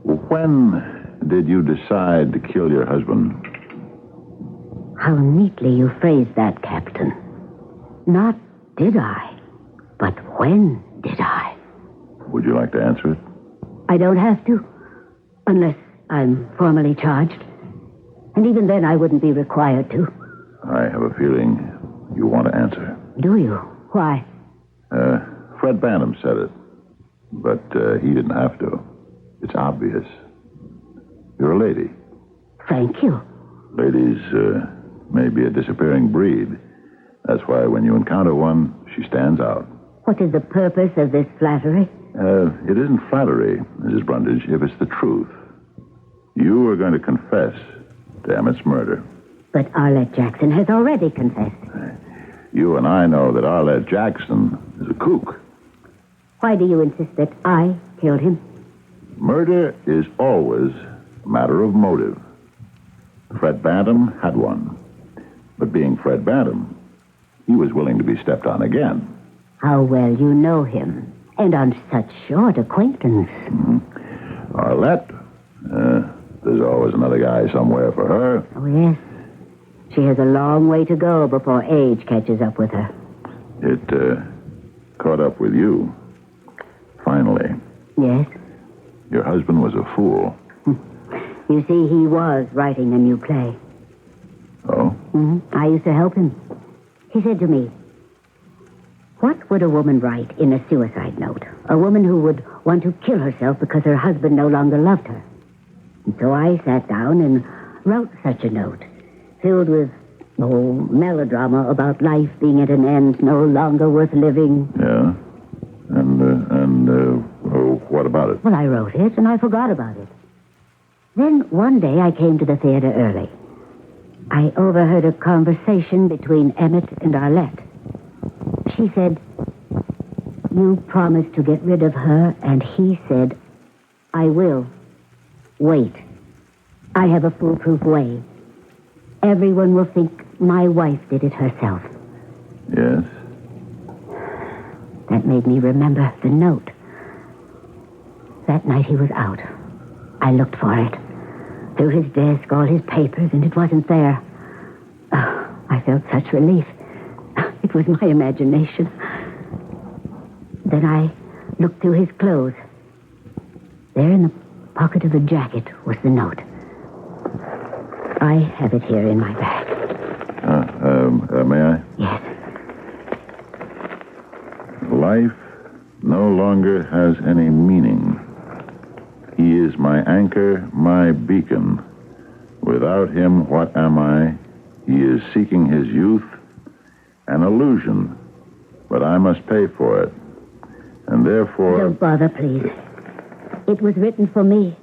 When did you decide to kill your husband? How neatly you phrased that, Captain. Not did I, but when did I? Would you like to answer it? I don't have to, unless I'm formally charged. And even then, I wouldn't be required to. I have a feeling you want to answer. Do you? Why? Fred Bantam said it, but he didn't have to. It's obvious. You're a lady. Thank you. Ladies may be a disappearing breed. That's why when you encounter one, she stands out. What is the purpose of this flattery? It isn't flattery, Mrs. Brundage, if it's the truth. You are going to confess to Emmett's murder. But Arlette Jackson has already confessed. You and I know that Arlette Jackson is a kook. Why do you insist that I killed him? Murder is always a matter of motive. Fred Bantam had one. But being Fred Bantam, he was willing to be stepped on again. How well you know him, and on such short acquaintance. Mm-hmm. Arlette, there's always another guy somewhere for her. Oh, yes. She has a long way to go before age catches up with her. It caught up with you. Finally. Yes? Your husband was a fool. You see, he was writing a new play. Oh? Mm-hmm. I used to help him. He said to me, what would a woman write in a suicide note? A woman who would want to kill herself because her husband no longer loved her. And so I sat down and wrote such a note, filled with melodrama about life being at an end, no longer worth living. Yeah? And what about it? Well, I wrote it, and I forgot about it. Then one day I came to the theater early. I overheard a conversation between Emmett and Arlette. She said, you promised to get rid of her, and he said, I will. Wait. I have a foolproof way. Everyone will think my wife did it herself. Yes? That made me remember the note. That night he was out. I looked for it. Through his desk, all his papers, and it wasn't there. Oh, I felt such relief. It was my imagination. Then I looked through his clothes. There in the pocket of the jacket was the note. I have it here in my bag. May I? Yes. Life no longer has any meaning. He is my anchor, my beacon. Without him, what am I? He is seeking his youth, an illusion, but I must pay for it. And therefore... Don't bother, please. It was written for me.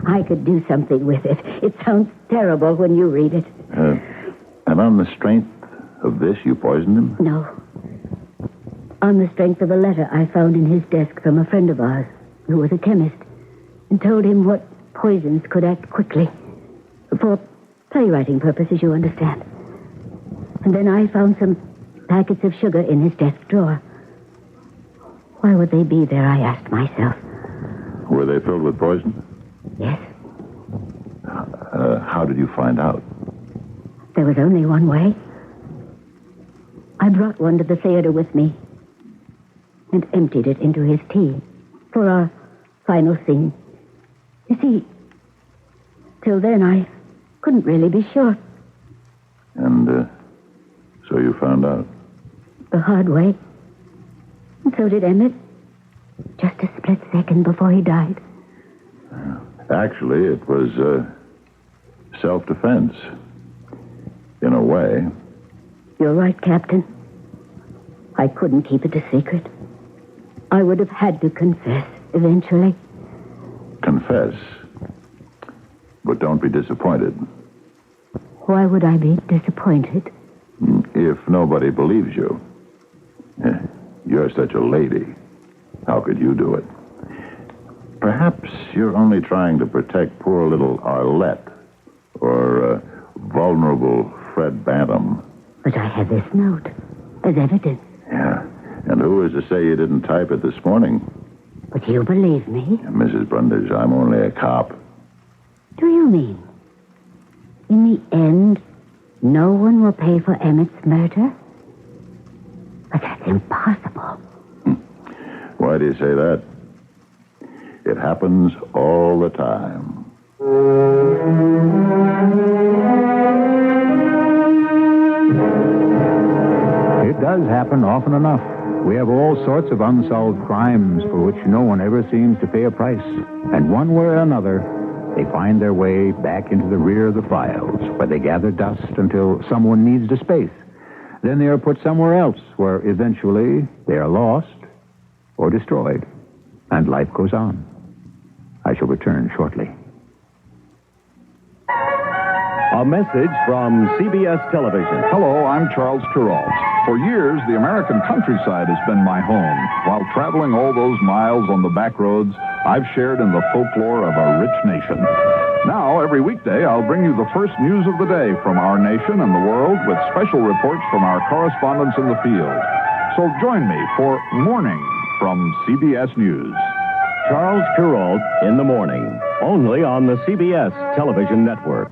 I could do something with it. It sounds terrible when you read it. And on the strength of this, you poisoned him? No. On the strength of a letter I found in his desk from a friend of ours who was a chemist and told him what poisons could act quickly. For playwriting purposes, you understand. And then I found some packets of sugar in his desk drawer. Why would they be there, I asked myself. Were they filled with poison? Yes. How did you find out? There was only one way. I brought one to the theater with me and emptied it into his tea for our final scene. You see, till then I couldn't really be sure. And so you found out? The hard way. And so did Emmett. Just a split second before he died. Actually, it was self-defense. In a way. You're right, Captain. I couldn't keep it a secret. I would have had to confess eventually. Confess? But don't be disappointed. Why would I be disappointed? If nobody believes you. You're such a lady. How could you do it? Perhaps you're only trying to protect poor little Arlette or vulnerable Fred Bantam. But I have this note as evidence. Yeah. And who is to say you didn't type it this morning? But you believe me? Mrs. Brundage, I'm only a cop. Do you mean? In the end, no one will pay for Emmett's murder? But that's impossible. Why do you say that? It happens all the time. It does happen often enough. We have all sorts of unsolved crimes for which no one ever seems to pay a price. And one way or another, they find their way back into the rear of the files, where they gather dust until someone needs to space. Then they are put somewhere else, where eventually they are lost or destroyed, and life goes on. I shall return shortly. A message from CBS Television. Hello, I'm Charles Kuralt. For years, the American countryside has been my home. While traveling all those miles on the back roads, I've shared in the folklore of a rich nation. Now, every weekday, I'll bring you the first news of the day from our nation and the world with special reports from our correspondents in the field. So join me for Morning from CBS News. Charles Kuralt in the morning, only on the CBS Television Network.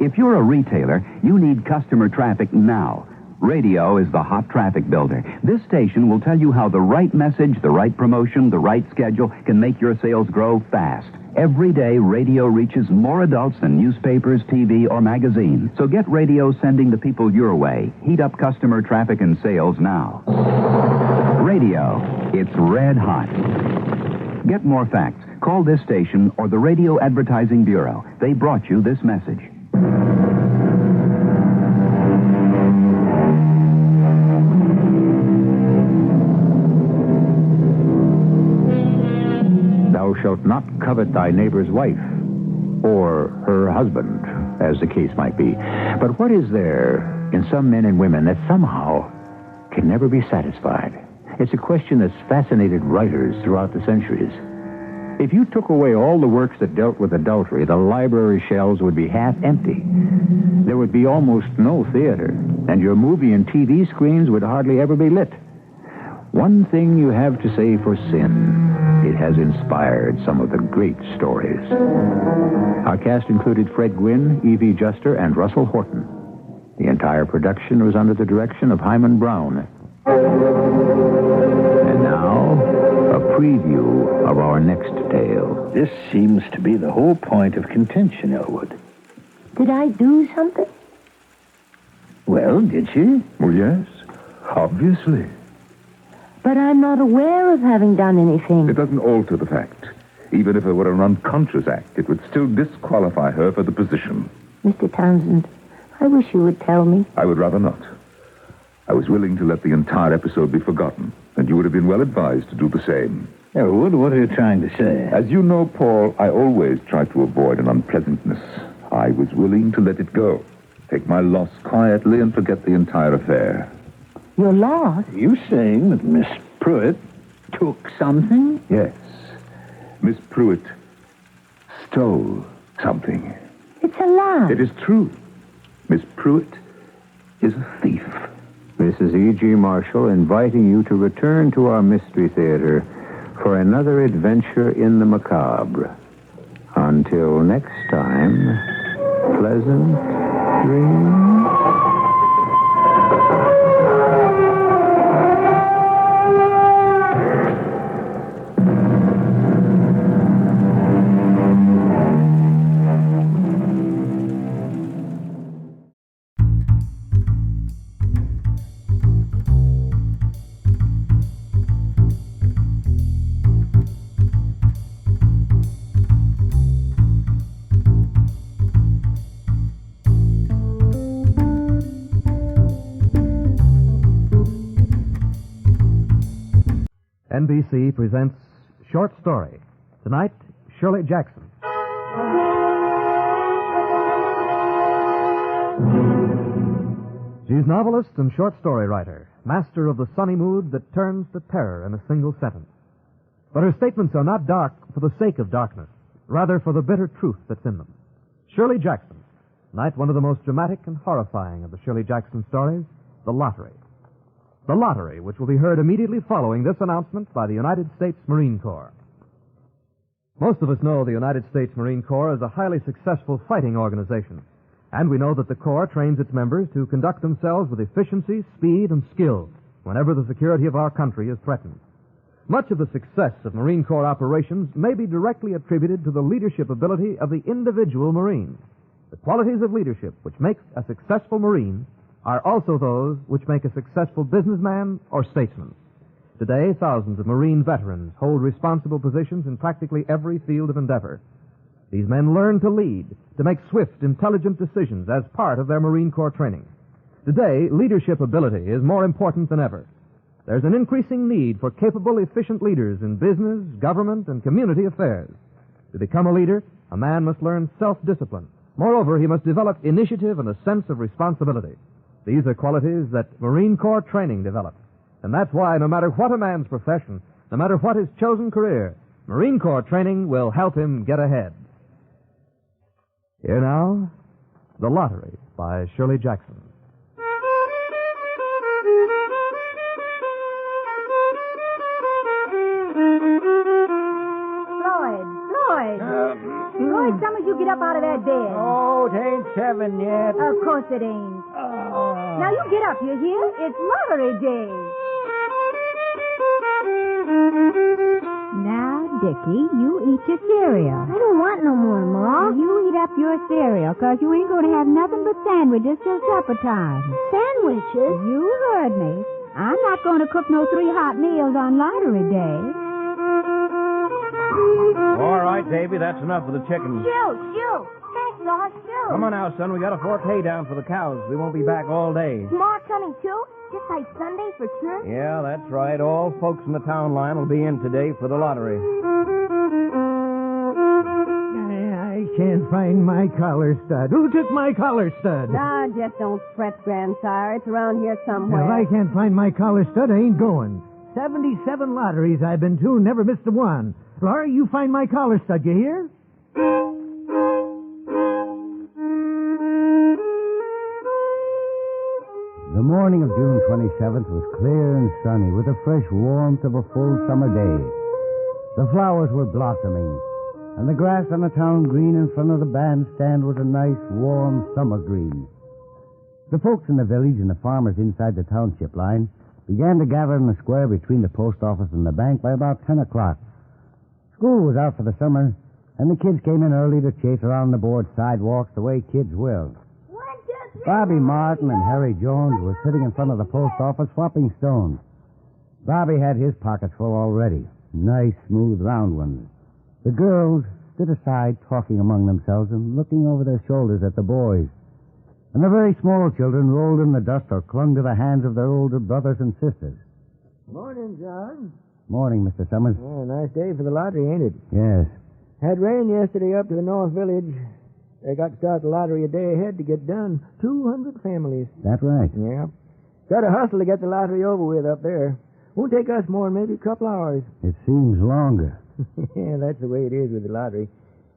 If you're a retailer, you need customer traffic now. Radio is the hot traffic builder. This station will tell you how the right message, the right promotion, the right schedule can make your sales grow fast. Every day, radio reaches more adults than newspapers, TV, or magazines. So get radio sending the people your way. Heat up customer traffic and sales now. Radio, it's red hot. Get more facts. Call this station or the Radio Advertising Bureau. They brought you this message. Thou shalt not covet thy neighbor's wife, or her husband, as the case might be. But what is there in some men and women that somehow can never be satisfied? It's a question that's fascinated writers throughout the centuries. If you took away all the works that dealt with adultery, the library shelves would be half empty. There would be almost no theater, and your movie and TV screens would hardly ever be lit. One thing you have to say for sin: it has inspired some of the great stories. Our cast included Fred Gwynne, Evie Juster, and Russell Horton. The entire production was under the direction of Hyman Brown. And now, a preview of our next tale. This seems to be the whole point of contention, Elwood. Did I do something? Well, did she? Well, yes. Obviously. But I'm not aware of having done anything. It doesn't alter the fact. Even if it were an unconscious act, it would still disqualify her for the position. Mr. Townsend, I wish you would tell me. I would rather not. I was willing to let the entire episode be forgotten, and you would have been well advised to do the same. Elwood, what are you trying to say? As you know, Paul, I always try to avoid an unpleasantness. I was willing to let it go, take my loss quietly, and forget the entire affair. Your loss? You saying that Miss Pruitt took something? Yes. Miss Pruitt stole something. It's a lie. It is true. Miss Pruitt is a thief. This is E.G. Marshall inviting you to return to our Mystery Theater for another adventure in the macabre. Until next time, pleasant dreams. NBC presents Short Story. Tonight, Shirley Jackson. She's novelist and short story writer, master of the sunny mood that turns to terror in a single sentence. But her statements are not dark for the sake of darkness, rather for the bitter truth that's in them. Shirley Jackson. Tonight, one of the most dramatic and horrifying of the Shirley Jackson stories, The Lottery. The Lottery, which will be heard immediately following this announcement by the United States Marine Corps. Most of us know the United States Marine Corps is a highly successful fighting organization, and we know that the Corps trains its members to conduct themselves with efficiency, speed, and skill whenever the security of our country is threatened. Much of the success of Marine Corps operations may be directly attributed to the leadership ability of the individual Marine. The qualities of leadership which make a successful Marine are also those which make a successful businessman or statesman. Today, thousands of Marine veterans hold responsible positions in practically every field of endeavor. These men learn to lead, to make swift, intelligent decisions as part of their Marine Corps training. Today, leadership ability is more important than ever. There's an increasing need for capable, efficient leaders in business, government, and community affairs. To become a leader, a man must learn self-discipline. Moreover, he must develop initiative and a sense of responsibility. These are qualities that Marine Corps training develops. And that's why, no matter what a man's profession, no matter what his chosen career, Marine Corps training will help him get ahead. Here now, The Lottery by Shirley Jackson. Lloyd, Summers, you get up out of that bed. Oh, it ain't 7 yet. Of course it ain't. Now you get up, you hear? It's lottery day. Now, Dickie, you eat your cereal. I don't want no more, Ma. You eat up your cereal, 'cause you ain't going to have nothing but sandwiches till supper time. Sandwiches? You heard me. I'm not going to cook no 3 hot meals on lottery day. All right, Davy, that's enough of the chickens. Shoot. Thanks, Law, shoot. Come on now, son. We got to fork hay down for the cows. We won't be back all day. Ma coming, too? Just like Sunday for church? Yeah, that's right. All folks in the town line will be in today for the lottery. I can't find my collar stud. Who took my collar stud? Ah, just don't fret, Grandsire. It's around here somewhere. If I can't find my collar stud, I ain't going. 77 lotteries I've been to, never missed a one. Flora, you find my collar stud, you hear? The morning of June 27th was clear and sunny with the fresh warmth of a full summer day. The flowers were blossoming, and the grass on the town green in front of the bandstand was a nice, warm summer green. The folks in the village and the farmers inside the township line began to gather in the square between the post office and the bank by about 10 o'clock. School was out for the summer, and the kids came in early to chase around the board sidewalks the way kids will. Bobby Martin and Harry Jones were sitting in front of the post office swapping stones. Bobby had his pockets full already. Nice, smooth, round ones. The girls stood aside talking among themselves and looking over their shoulders at the boys. And the very small children rolled in the dust or clung to the hands of their older brothers and sisters. Morning, John. Morning, Mr. Summers. Oh, nice day for the lottery, ain't it? Yes. Had rain yesterday up to the North Village. They got to start the lottery a day ahead to get done. 200 families. That right? Yeah. Got to hustle to get the lottery over with up there. Won't take us more than maybe a couple hours. It seems longer. Yeah, that's the way it is with the lottery.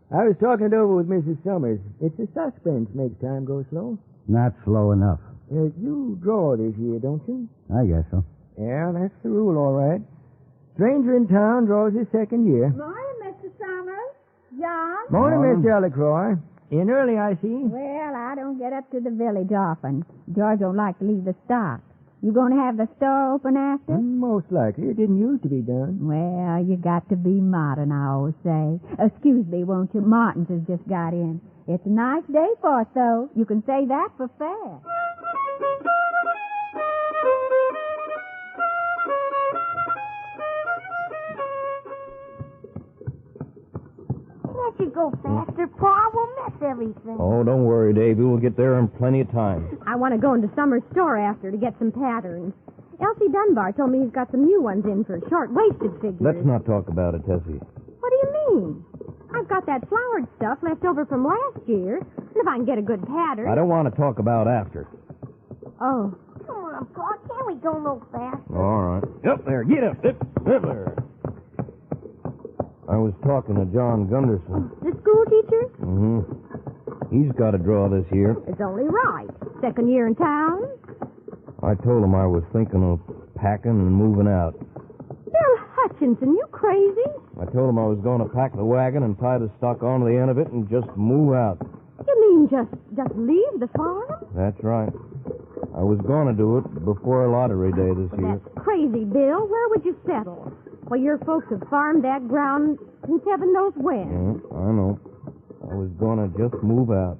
I was talking it over with Mrs. Summers. It's the suspense makes time go slow. Not slow enough. You draw this year, don't you? I guess so. Yeah, that's the rule, all right. Stranger in town draws his second year. Morning, Mr. Summers. John? Morning, Miss Jellicroy. In early, I see. Well, I don't get up to the village often. George don't like to leave the stock. You going to have the store open after? Most likely. It didn't used to be done. Well, you got to be modern, I always say. Excuse me, won't you? Martin's has just got in. It's a nice day for us, though. You can say that for fair. Can't you go faster, Pa? We'll miss everything. Oh, don't worry, Davy. We'll get there in plenty of time. I want to go into Summer's store after to get some patterns. Elsie Dunbar told me he's got some new ones in for short-waisted figures. Let's not talk about it, Tessie. What do you mean? I've got that flowered stuff left over from last year. And if I can get a good pattern... I don't want to talk about after. Oh. Come on, Pa. Can't we go a little faster? All right. Up there. Get up. Up there. I was talking to John Gunderson. The school teacher? Mm-hmm. He's got a draw this year. It's only right. Second year in town. I told him I was thinking of packing and moving out. Bill Hutchinson, you crazy? I told him I was going to pack the wagon and tie the stock onto the end of it and just move out. You mean just leave the farm? That's right. I was going to do it before lottery day this year. That's crazy, Bill. Where would you settle? Well, your folks have farmed that ground since heaven knows when. Yeah, I know. I was going to just move out.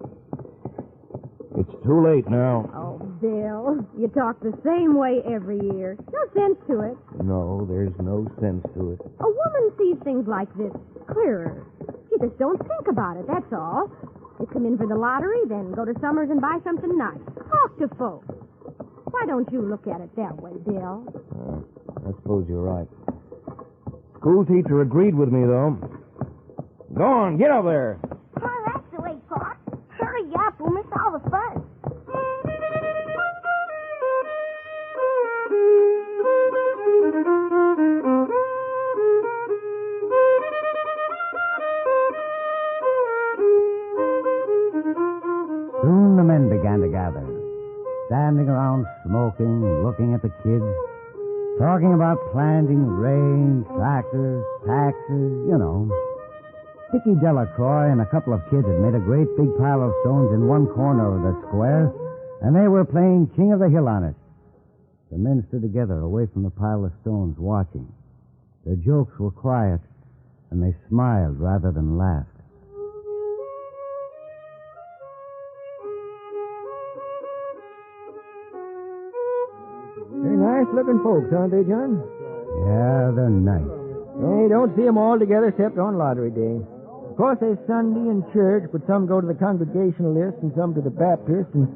It's too late now. Oh, Bill, you talk the same way every year. No sense to it. No, there's no sense to it. A woman sees things like this clearer. You just don't think about it, that's all. You come in for the lottery, then go to Summers and buy something nice. Talk to folks. Why don't you look at it that way, Bill? I suppose you're right. School teacher agreed with me, though. Go on, get up there. Oh, that's the way, Pa. Hurry up. We'll miss all the fun. Soon the men began to gather, standing around smoking, looking at the kids, talking about planting, rain, tractors, taxes, you know. Dickie Delacroix and a couple of kids had made a great big pile of stones in one corner of the square, and they were playing King of the Hill on it. The men stood together away from the pile of stones, watching. Their jokes were quiet, and they smiled rather than laughed. They're nice-looking folks, aren't they, John? Yeah, they're nice. You don't see them all together except on lottery day. Of course, there's Sunday and church, but some go to the Congregationalist and some to the Baptist, and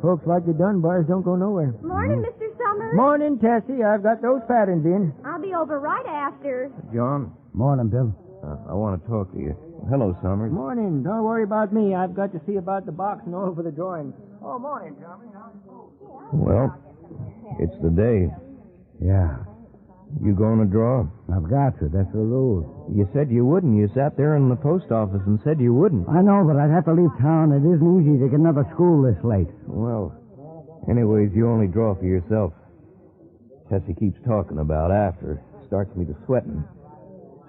folks like the Dunbars don't go nowhere. Morning, Mr. Summers. Morning, Tessie. I've got those patterns in. I'll be over right after. John? Morning, Bill. I want to talk to you. Hello, Summers. Morning. Don't worry about me. I've got to see about the box and all for the drawing. Oh, morning, Tommy. Well, it's the day. Yeah. You going to draw? I've got to. That's the rule. You said you wouldn't. You sat there in the post office and said you wouldn't. I know, but I'd have to leave town. It isn't easy to get another school this late. Well, anyways, you only draw for yourself. Tessie keeps talking about after. Starts me to sweating.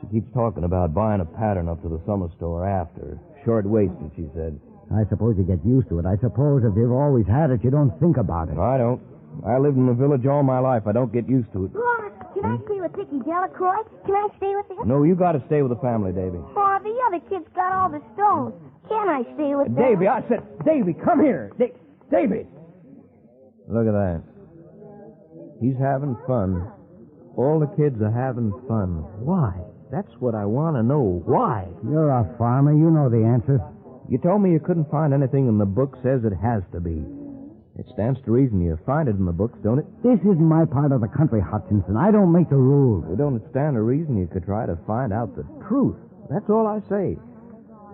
She keeps talking about buying a pattern up to the summer store after. Short-waisted, she said. I suppose you get used to it. I suppose if you've always had it, you don't think about it. I don't. I lived in the village all my life. I don't get used to it. Mark, can I stay with Dickie Delacroix? Can I stay with him? No, you got to stay with the family, Davy. Oh, the other kids got all the stones. Can I stay with them? Davy, I said, Davy, come here. Davy. Look at that. He's having fun. All the kids are having fun. Why? That's what I want to know. Why? You're a farmer. You know the answer. You told me you couldn't find anything in the book says it has to be. It stands to reason you find it in the books, don't it? This isn't my part of the country, Hutchinson. I don't make the rules. It don't stand to reason you could try to find out the truth. That's all I say.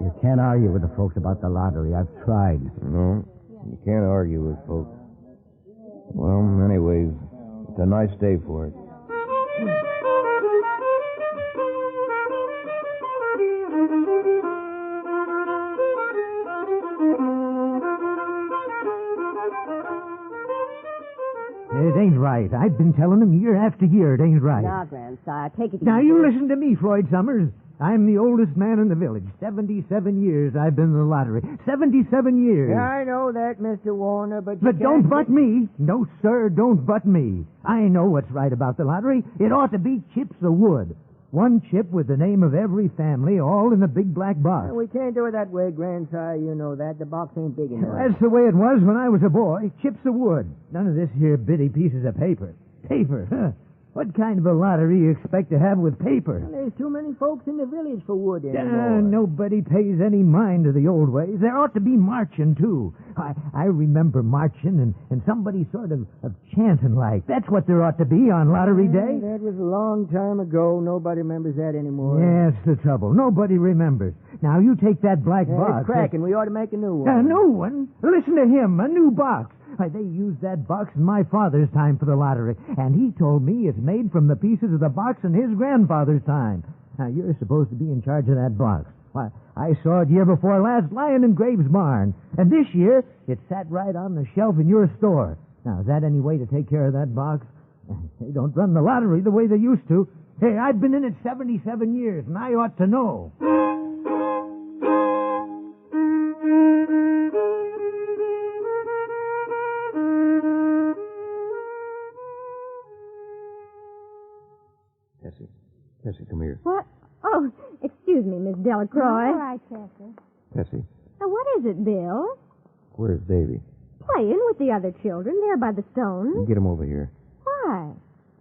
You can't argue with the folks about the lottery. I've tried. No, you can't argue with folks. Well, anyways, it's a nice day for it. It ain't right. I've been telling them year after year it ain't right. Now, grandsire, take it Now, easy. you listen to me, Floyd Summers. I'm the oldest man in the village. 77 years I've been in the lottery. 77 years. Yeah, I know that, Mr. Warner, but you But can't don't butt me. No, sir, don't butt me. I know what's right about the lottery. It ought to be chips of wood. One chip with the name of every family, all in a big black box. We can't do it that way, grandsire. You know that. The box ain't big enough. That's the way it was when I was a boy. Chips of wood. None of this here bitty pieces of paper. Paper, huh? What kind of a lottery you expect to have with paper? Well, there's too many folks in the village for wood anymore. Nobody pays any mind to the old ways. There ought to be marching, too. I remember marching and somebody sort of chanting like. That's what there ought to be on Lottery Day. That was a long time ago. Nobody remembers that anymore. Yeah, that's the trouble. Nobody remembers. Now, you take that black box. It's cracking. We ought to make a new one. A new one? Listen to him. A new box. They used that box in my father's time for the lottery, and he told me it's made from the pieces of the box in his grandfather's time. Now, you're supposed to be in charge of that box. Why, I saw it year before last lying in Graves' barn, and this year it sat right on the shelf in your store. Now, is that any way to take care of that box? They don't run the lottery the way they used to. Hey, I've been in it 77 years, and I ought to know. Tessie, come here. What? Oh, excuse me, Miss Delacroix. All right, Chester. Tessie, Now, what is it, Bill? where's Davy? Playing with the other children there by the stone. Get him over here. Why?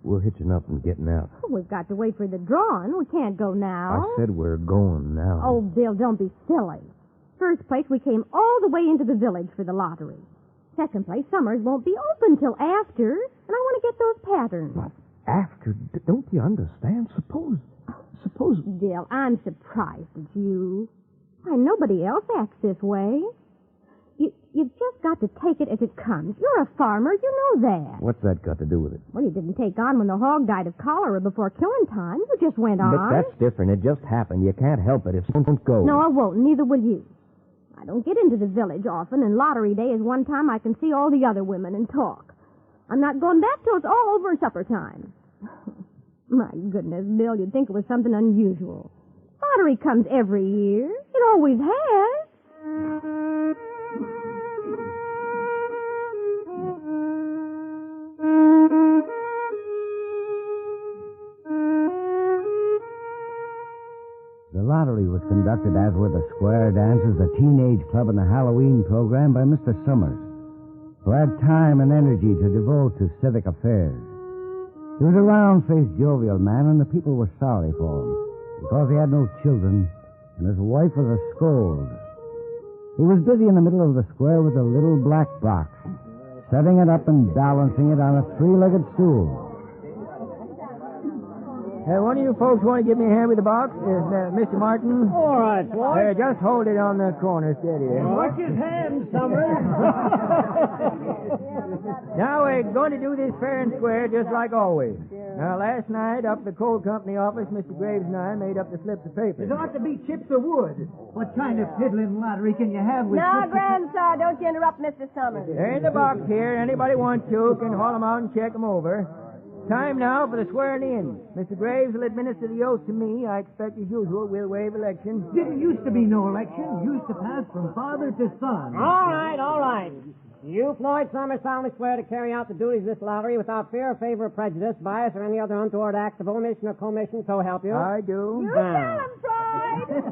We're hitching up and getting out. Oh, we've got to wait for the drawing. We can't go now. I said we're going now. Oh, Bill, don't be silly. First place, we came all the way into the village for the lottery. Second place, Summers won't be open till after, and I want to get those patterns. What? After? Don't you understand? Suppose... Bill, I'm surprised at you. Why, nobody else acts this way. You've just got to take it as it comes. You're a farmer. You know that. What's that got to do with it? Well, you didn't take on when the hog died of cholera before killing time. You just went on. But that's different. It just happened. You can't help it. If don't go. No, I won't. Neither will you. I don't get into the village often, and lottery day is one time I can see all the other women and talk. I'm not going back till it's all over supper time. My goodness, Bill, you'd think it was something unusual. Lottery comes every year. It always has. The lottery was conducted, as were the square dances, the teenage club, and the Halloween program by Mr. Summers, who had time and energy to devote to civic affairs. He was a round-faced, jovial man, and the people were sorry for him, because he had no children, and his wife was a scold. He was busy in the middle of the square with a little black box, setting it up and balancing it on a three-legged stool. One of you folks want to give me a hand with the box? Mr. Martin? All right, boy. Just hold it on the corner steady there. Watch his hand, Summers. Now we're going to do this fair and square just like always. Now, last night up at the coal company office, Mr. Graves and I made up the slips of paper. It ought to be chips of wood. What kind of fiddling lottery can you have with Now, chips Grandsire, don't you interrupt Mr. Summers. They're in the box here. Anybody wants to can haul them out and check them over. Time now for the swearing in. Mr. Graves will administer the oath to me. I expect, as usual, we'll waive election. Didn't used to be no election. Used to pass from father to son. All right, all right. You, Floyd Summers, solemnly swear to carry out the duties of this lottery without fear or favor or prejudice, bias, or any other untoward acts of omission or commission, so help you? I do. You tell him, Floyd.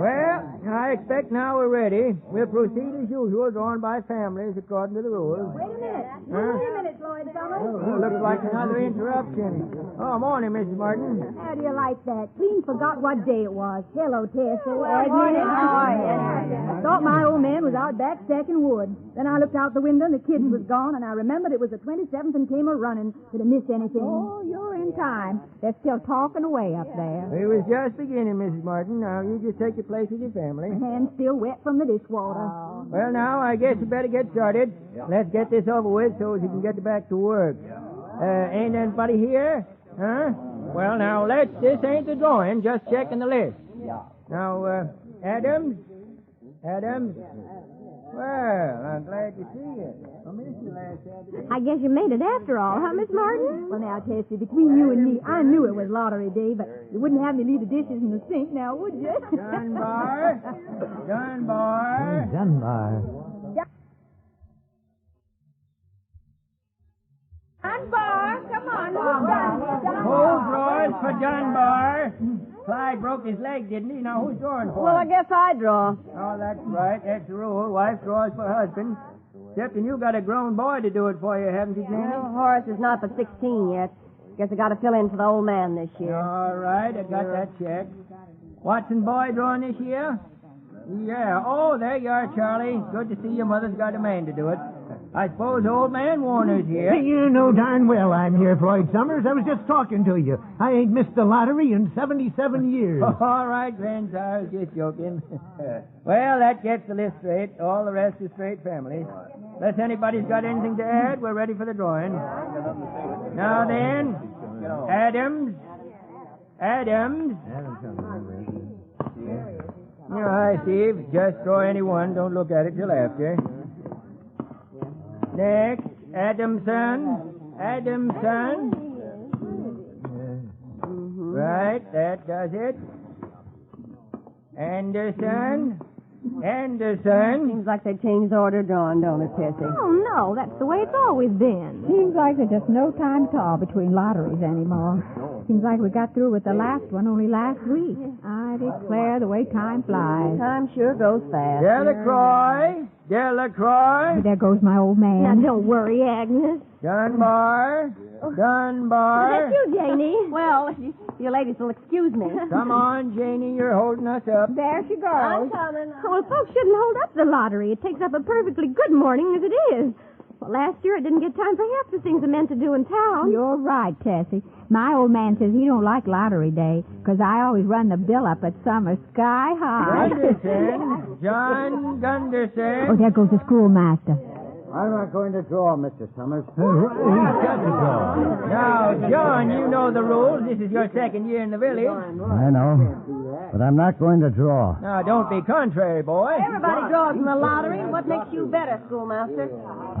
Well, I expect now we're ready. We'll proceed as usual, drawn by families according to the rules. Wait a minute. Wait a minute, Floyd Summers. Looks like another interruption. Oh, morning, Mrs. Martin. How do you like that? Clean forgot what day it was. Hello, Tessie. Morning. Thought my old man was out back stacking wood. Then I looked out the window and the kids was gone, and I remembered it was the 27th and came a-running. Did I miss anything? Oh, you're in time. They're still talking away up there. We was just beginning, Mrs. Martin. Now, you just take your place with your family. My hand's still wet from the dishwater. Well, now, I guess you better get started. Let's get this over with so you can get back to work. Ain't anybody here? Huh? Well, now, this ain't the drawing, just checking the list. Now, Adams? Well, I'm glad to see you. I missed you last Saturday. I guess you made it after all, huh, Miss Martin? Well, now, Tessie, between you and me, I knew it was lottery day, but you wouldn't have me leave the dishes in the sink now, would you? Dunbar. Dunbar, come on. Who's drawing for Dunbar? Clyde broke his leg, didn't he? Now, who's drawing for Well, him? I guess I draw. Oh, that's right. That's the rule. Wife draws for husband. Excepting you got a grown boy to do it for you, haven't you, Janie? Well, Horace is not but 16 yet. Guess I got to fill in for the old man this year. All right, I got that check. Watson boy drawing this year? Yeah. Oh, there you are, Charlie. Good to see your mother's got a man to do it. I suppose old man Warner's here. You know darn well I'm here, Floyd Summers. I was just talking to you. I ain't missed the lottery in 77 years. All right, Grandsire, I was just joking. Well, that gets the list straight. All the rest is straight families. Unless anybody's got anything to add, we're ready for the drawing. Now then, Adams. All right, Steve. Just draw any one. Don't look at it till after. Next, Adamson. Right, that does it. Anderson. Seems like they changed the order of drawing, don't it, Tessie? Oh, no, that's the way it's always been. Seems like there's just no time at all between lotteries anymore. Seems like we got through with the last one only last week. I declare the way time flies. Time sure goes fast. Delacroix. There goes my old man. Now, don't worry, Agnes. Dunbar. Is that you, Janie? Well, you ladies will excuse me. Come on, Janie, you're holding us up. There she goes. I'm coming. Well, folks shouldn't hold up the lottery. It takes up a perfectly good morning as it is. Well, last year it didn't get time for half the things I meant to do in town. You're right, Tessie. My old man says he don't like lottery day because I always run the bill up at summer sky high. John Gunderson. Oh, there goes the schoolmaster. I'm not going to draw, Mr. Summers. He's got to draw. Now, John, you know the rules. This is your second year in the village. I know, but I'm not going to draw. Now, don't be contrary, boy. Everybody draws in the lottery. What makes you better, schoolmaster?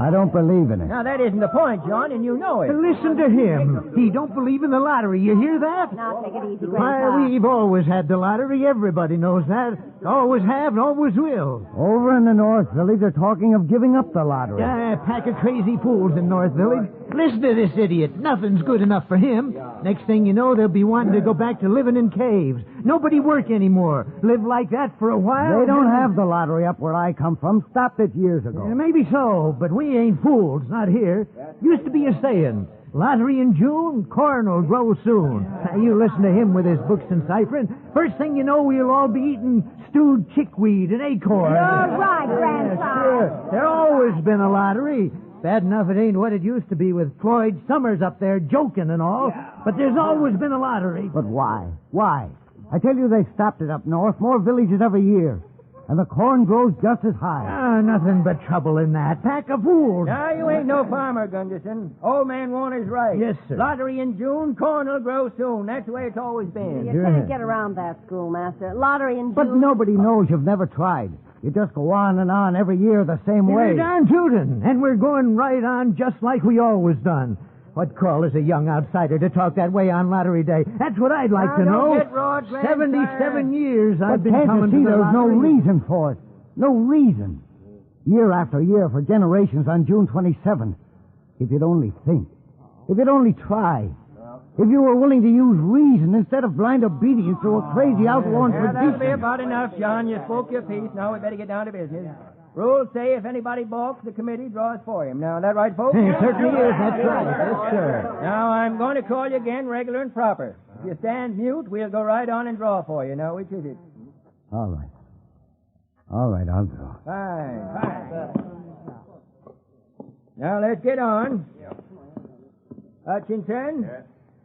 I don't believe in it. Now, that isn't the point, John, and you know it. Listen to him. He don't believe in the lottery. You hear that? Now, take it easy, Why, Grandpa. we've always had the lottery. Everybody knows that. Always have and always will. Over in the North Village, they're talking of giving up the lottery. Pack of crazy fools in North Village. Listen to this idiot. Nothing's good enough for him. Next thing you know, they'll be wanting to go back to living in caves. Nobody work anymore. Live like that for a while. They don't have the lottery up where I come from. Stopped it years ago. Maybe so, but we ain't fools. Not here. Used to be a saying. Lottery in June, corn will grow soon. Now, you listen to him with his books and ciphering. First thing you know, we'll all be eating stewed chickweed and acorn. You're right, Grandpa. Sure. There's always been a lottery. Bad enough it ain't what it used to be with Floyd Summers up there joking and all. But there's always been a lottery. But why? Why? I tell you, they stopped it up north. More villages every year. And the corn grows just as high. Nothing but trouble in that. Pack of fools. Now, you ain't no farmer, Gunderson. Old man Warner's right. Yes, sir. Lottery in June, corn will grow soon. That's the way it's always been. You can't get around that, schoolmaster. Lottery in June. But nobody knows you've never tried. You just go on and on every year the same way. You're darn tootin'. And we're going right on just like we always done. What call is a young outsider to talk that way on lottery day? That's what I'd like to know. Don't get raw, 77 years I've been coming to the there's lottery. no reason for it. No reason. Year after year for generations on June 27th. If you'd only think. If you'd only try. If you were willing to use reason instead of blind obedience to a crazy outworn That'll tradition. be about enough, John. You spoke your piece. Now we better get down to business. Rules say if anybody balks, the committee draws for him. Now, that right, folks? It certainly is. That's right. Yes, sir. Now, I'm going to call you again regular and proper. If you stand mute, we'll go right on and draw for you. Now, which is it? All right. All right, I'll draw. Fine. Now, let's get on. Hutchinson.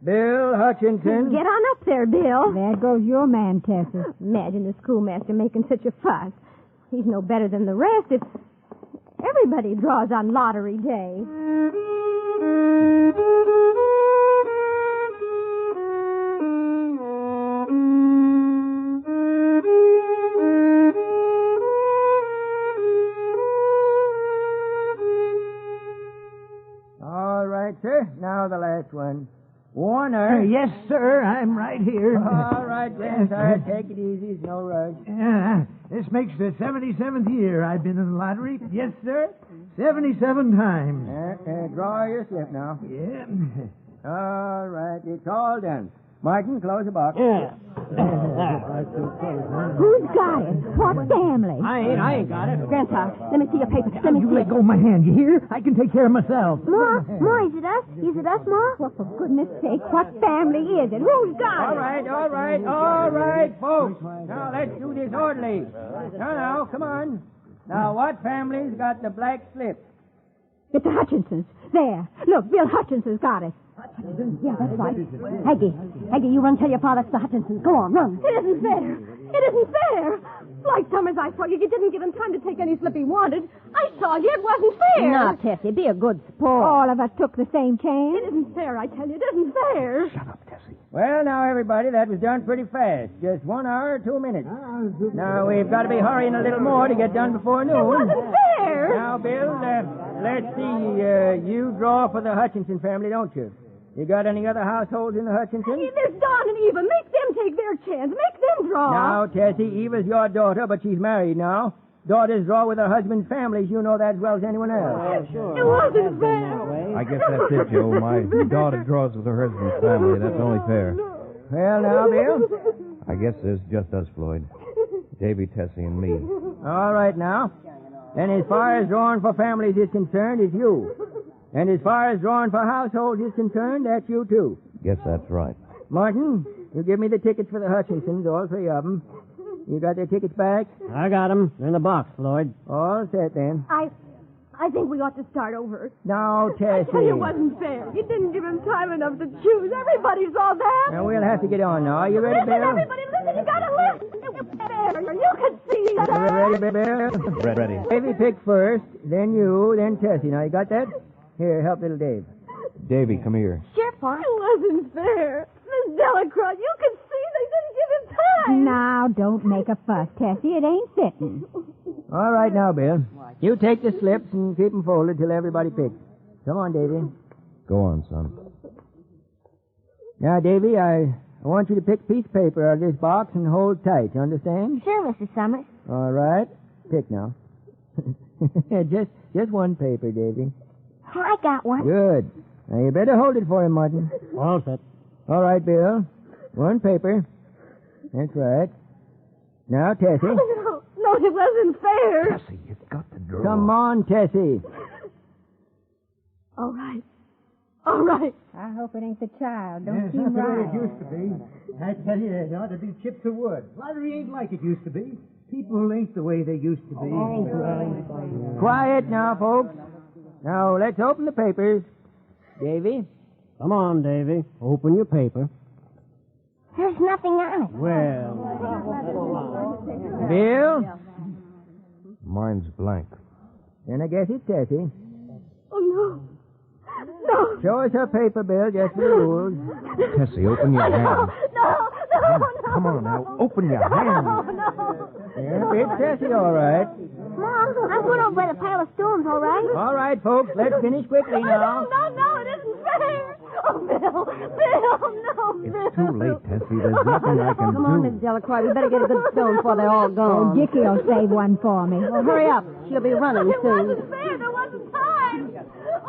Bill Hutchinson. Get on up there, Bill. There goes your man, Tessie. Imagine the schoolmaster making such a fuss. He's no better than the rest if everybody draws on lottery day. All right, sir. Now the last one. Warner. Yes, sir. I'm right here. All right, then, sir. Take it easy. It's no rush. This makes the 77th year I've been in the lottery. Yes, sir. 77 times. Draw your slip now. Yeah. All right. It's all done. Martin, close the box. Who's got it? What family? I ain't got it. Grandpa, let me see your papers. Let me You see let go of my hand, you hear? I can take care of myself. Ma, is it us? Is it us, Ma? Well, for goodness sake, what family is it? Who's got it? All right, folks. Now, let's do this orderly. Now, come on. Now, what family's got the black slip? It's the Hutchinsons. There. Look, Bill Hutchinson's got it. Yeah, that's right. Aggie, you run tell your father it's the Hutchinsons. Go on, run. It isn't fair. It isn't fair. Like Summers, I saw you. You didn't give him time to take any slip he wanted. I saw you. It wasn't fair. Now, Tessie, be a good sport. All of us took the same chance. It isn't fair, I tell you. It isn't fair. Shut up, Tessie. Well, now, everybody, that was done pretty fast. Just 1 hour, 2 minutes. Now, we've got to be hurrying a little more to get done before noon. It wasn't fair. Now, Bill, let's see. You draw for the Hutchinson family, don't you? You got any other households in the Hutchinsons? Hey, there's Don and Eva. Make them take their chance. Make them draw. Now, Tessie, Eva's your daughter, but she's married now. Daughters draw with her husband's families. You know that as well as anyone else. Yeah, sure. It wasn't fair. I guess that's it, Joe. My daughter draws with her husband's family. That's only fair. Well, now, Bill? I guess there's just us, Floyd. Davy, Tessie, and me. All right, now. And as far as drawing for families is concerned, it's you. And as far as drawing for households is concerned, that's you, too. Guess that's right. Martin, you give me the tickets for the Hutchinsons, all 3 of them. You got their tickets back? I got them. They're in the box, Floyd. All set, then. I think we ought to start over. Now, Tessie. I tell you, it wasn't fair. You didn't give him time enough to choose. Everybody saw that. Now, we'll have to get on now. Are you ready, Bill? Everybody, listen. You got to listen. It was fair. You could see that. Ready, Bill? Ready. Davy picked first, then you, then Tessie. Now, you got that? Here, help little Dave. Davy, come here. Sure, Park. It wasn't fair. Miss Delacroix, you could see they didn't give him time. Now, don't make a fuss, Tessie. It ain't fitting. All right, now, Bill. You take the slips and keep them folded till everybody picks. Come on, Davy. Go on, son. Now, Davy, I want you to pick a piece of paper out of this box and hold tight. You understand? Sure, Mr. Summers. All right. Pick now. just one paper, Davy. I got one. Good. Now, you better hold it for him, Martin. All set. All right, Bill. One paper. That's right. Now, Tessie. No, it wasn't fair. Tessie, you've got to draw. Come on, Tessie. All right. I hope it ain't the child. Don't It's seem not the way right. it used to be. I tell you, there ought to be chips of wood. Lottery ain't like it used to be. People ain't the way they used to be. Quiet now, folks. Now, let's open the papers. Davy? Come on, Davy. Open your paper. There's nothing on it. Well. Bill? Mine's blank. Then I guess it's Tessie. Oh, no. No. Show us her paper, Bill, just for the rules. Tessie, open your hand. No. Come on now, open your hand. No. Yeah, it's Tessie, all right. Mom, I'm going over by the pile of stones, all right? All right, folks, let's finish quickly now. No, it isn't fair. Oh, Bill, no, Bill. It's too late, Tessie. There's nothing I can Come on, do. Miss Delacroix. We better get a good stone before they're all gone. Oh, Dickie'll save one for me. Well, hurry up. She'll be running It soon. wasn't fair. There wasn't time.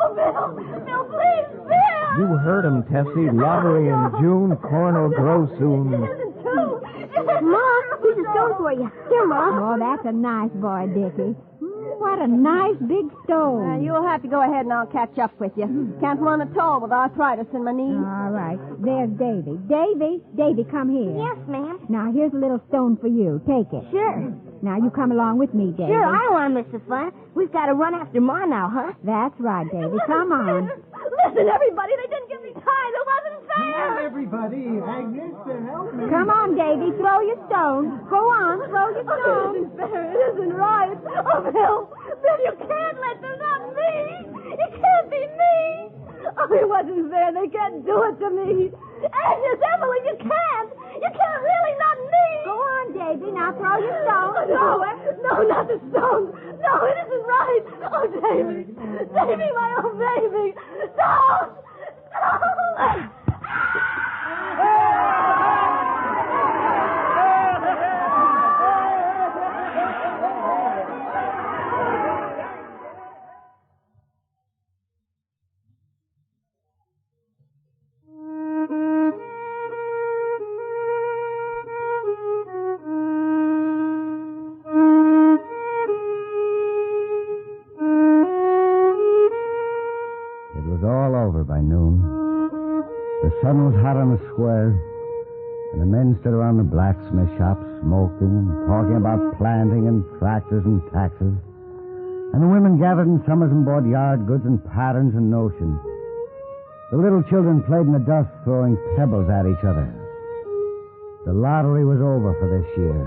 Oh, Bill, please, Bill. You heard him, Tessie. Lottery in June, corn will grow soon. Mom, here's a stone for you. Here, Mom. Oh, that's a nice boy, Dickie. What a nice big stone. You'll have to go ahead and I'll catch up with you. Can't run at all with arthritis in my knees. All right. There's Davy. Davy, come here. Yes, ma'am. Now, here's a little stone for you. Take it. Sure. Now, you come along with me, Davy. Sure, I don't want to miss the fun. We've got to run after Ma now, huh? That's right, Davy. Come on. Listen, everybody, they didn't give me time. It wasn't fair. Everybody, Agnes, help me. Come on, Davy. Throw your stone. Go on. Throw your stone. It isn't fair. It isn't right. Oh, Bill, you can't let them, not me. It can't be me. Oh, it wasn't fair. They can't do it to me. Agnes, Emily, you can't. You can't really, not me. Go on, Davy. Now throw your stone. No, not the stone. No, it isn't right. Oh, Davy. Davy, my own baby. Don't. By noon. The sun was hot on the square, and the men stood around the blacksmith shop smoking and talking about planting and tractors and taxes. And the women gathered in summers and bought yard goods and patterns and notions. The little children played in the dust, throwing pebbles at each other. The lottery was over for this year.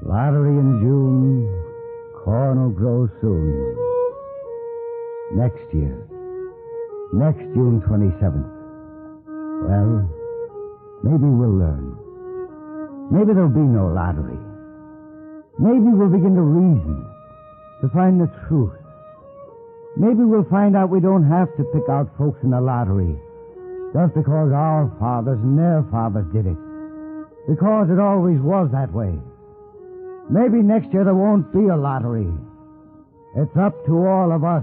Lottery in June, corn will grow soon. Next year. Next June 27th. Well, maybe we'll learn. Maybe there'll be no lottery. Maybe we'll begin to reason, to find the truth. Maybe we'll find out we don't have to pick out folks in the lottery just because our fathers and their fathers did it. Because it always was that way. Maybe next year there won't be a lottery. It's up to all of us.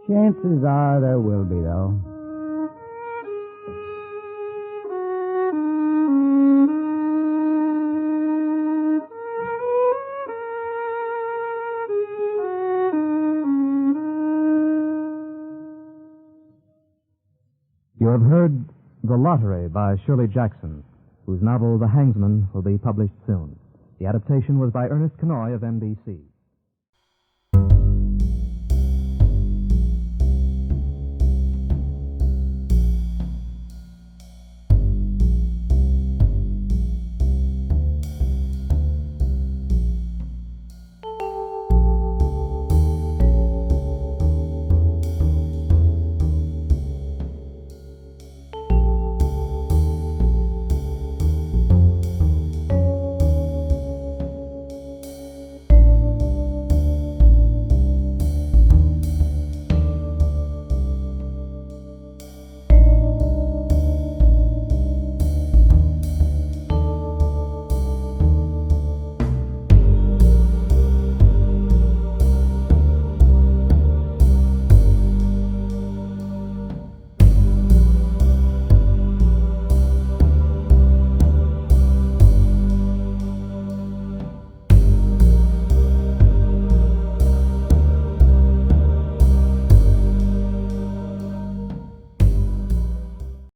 Chances are there will be, though. You have heard The Lottery by Shirley Jackson, whose novel The Hangsman will be published soon. The adaptation was by Ernest Kenoy of NBC.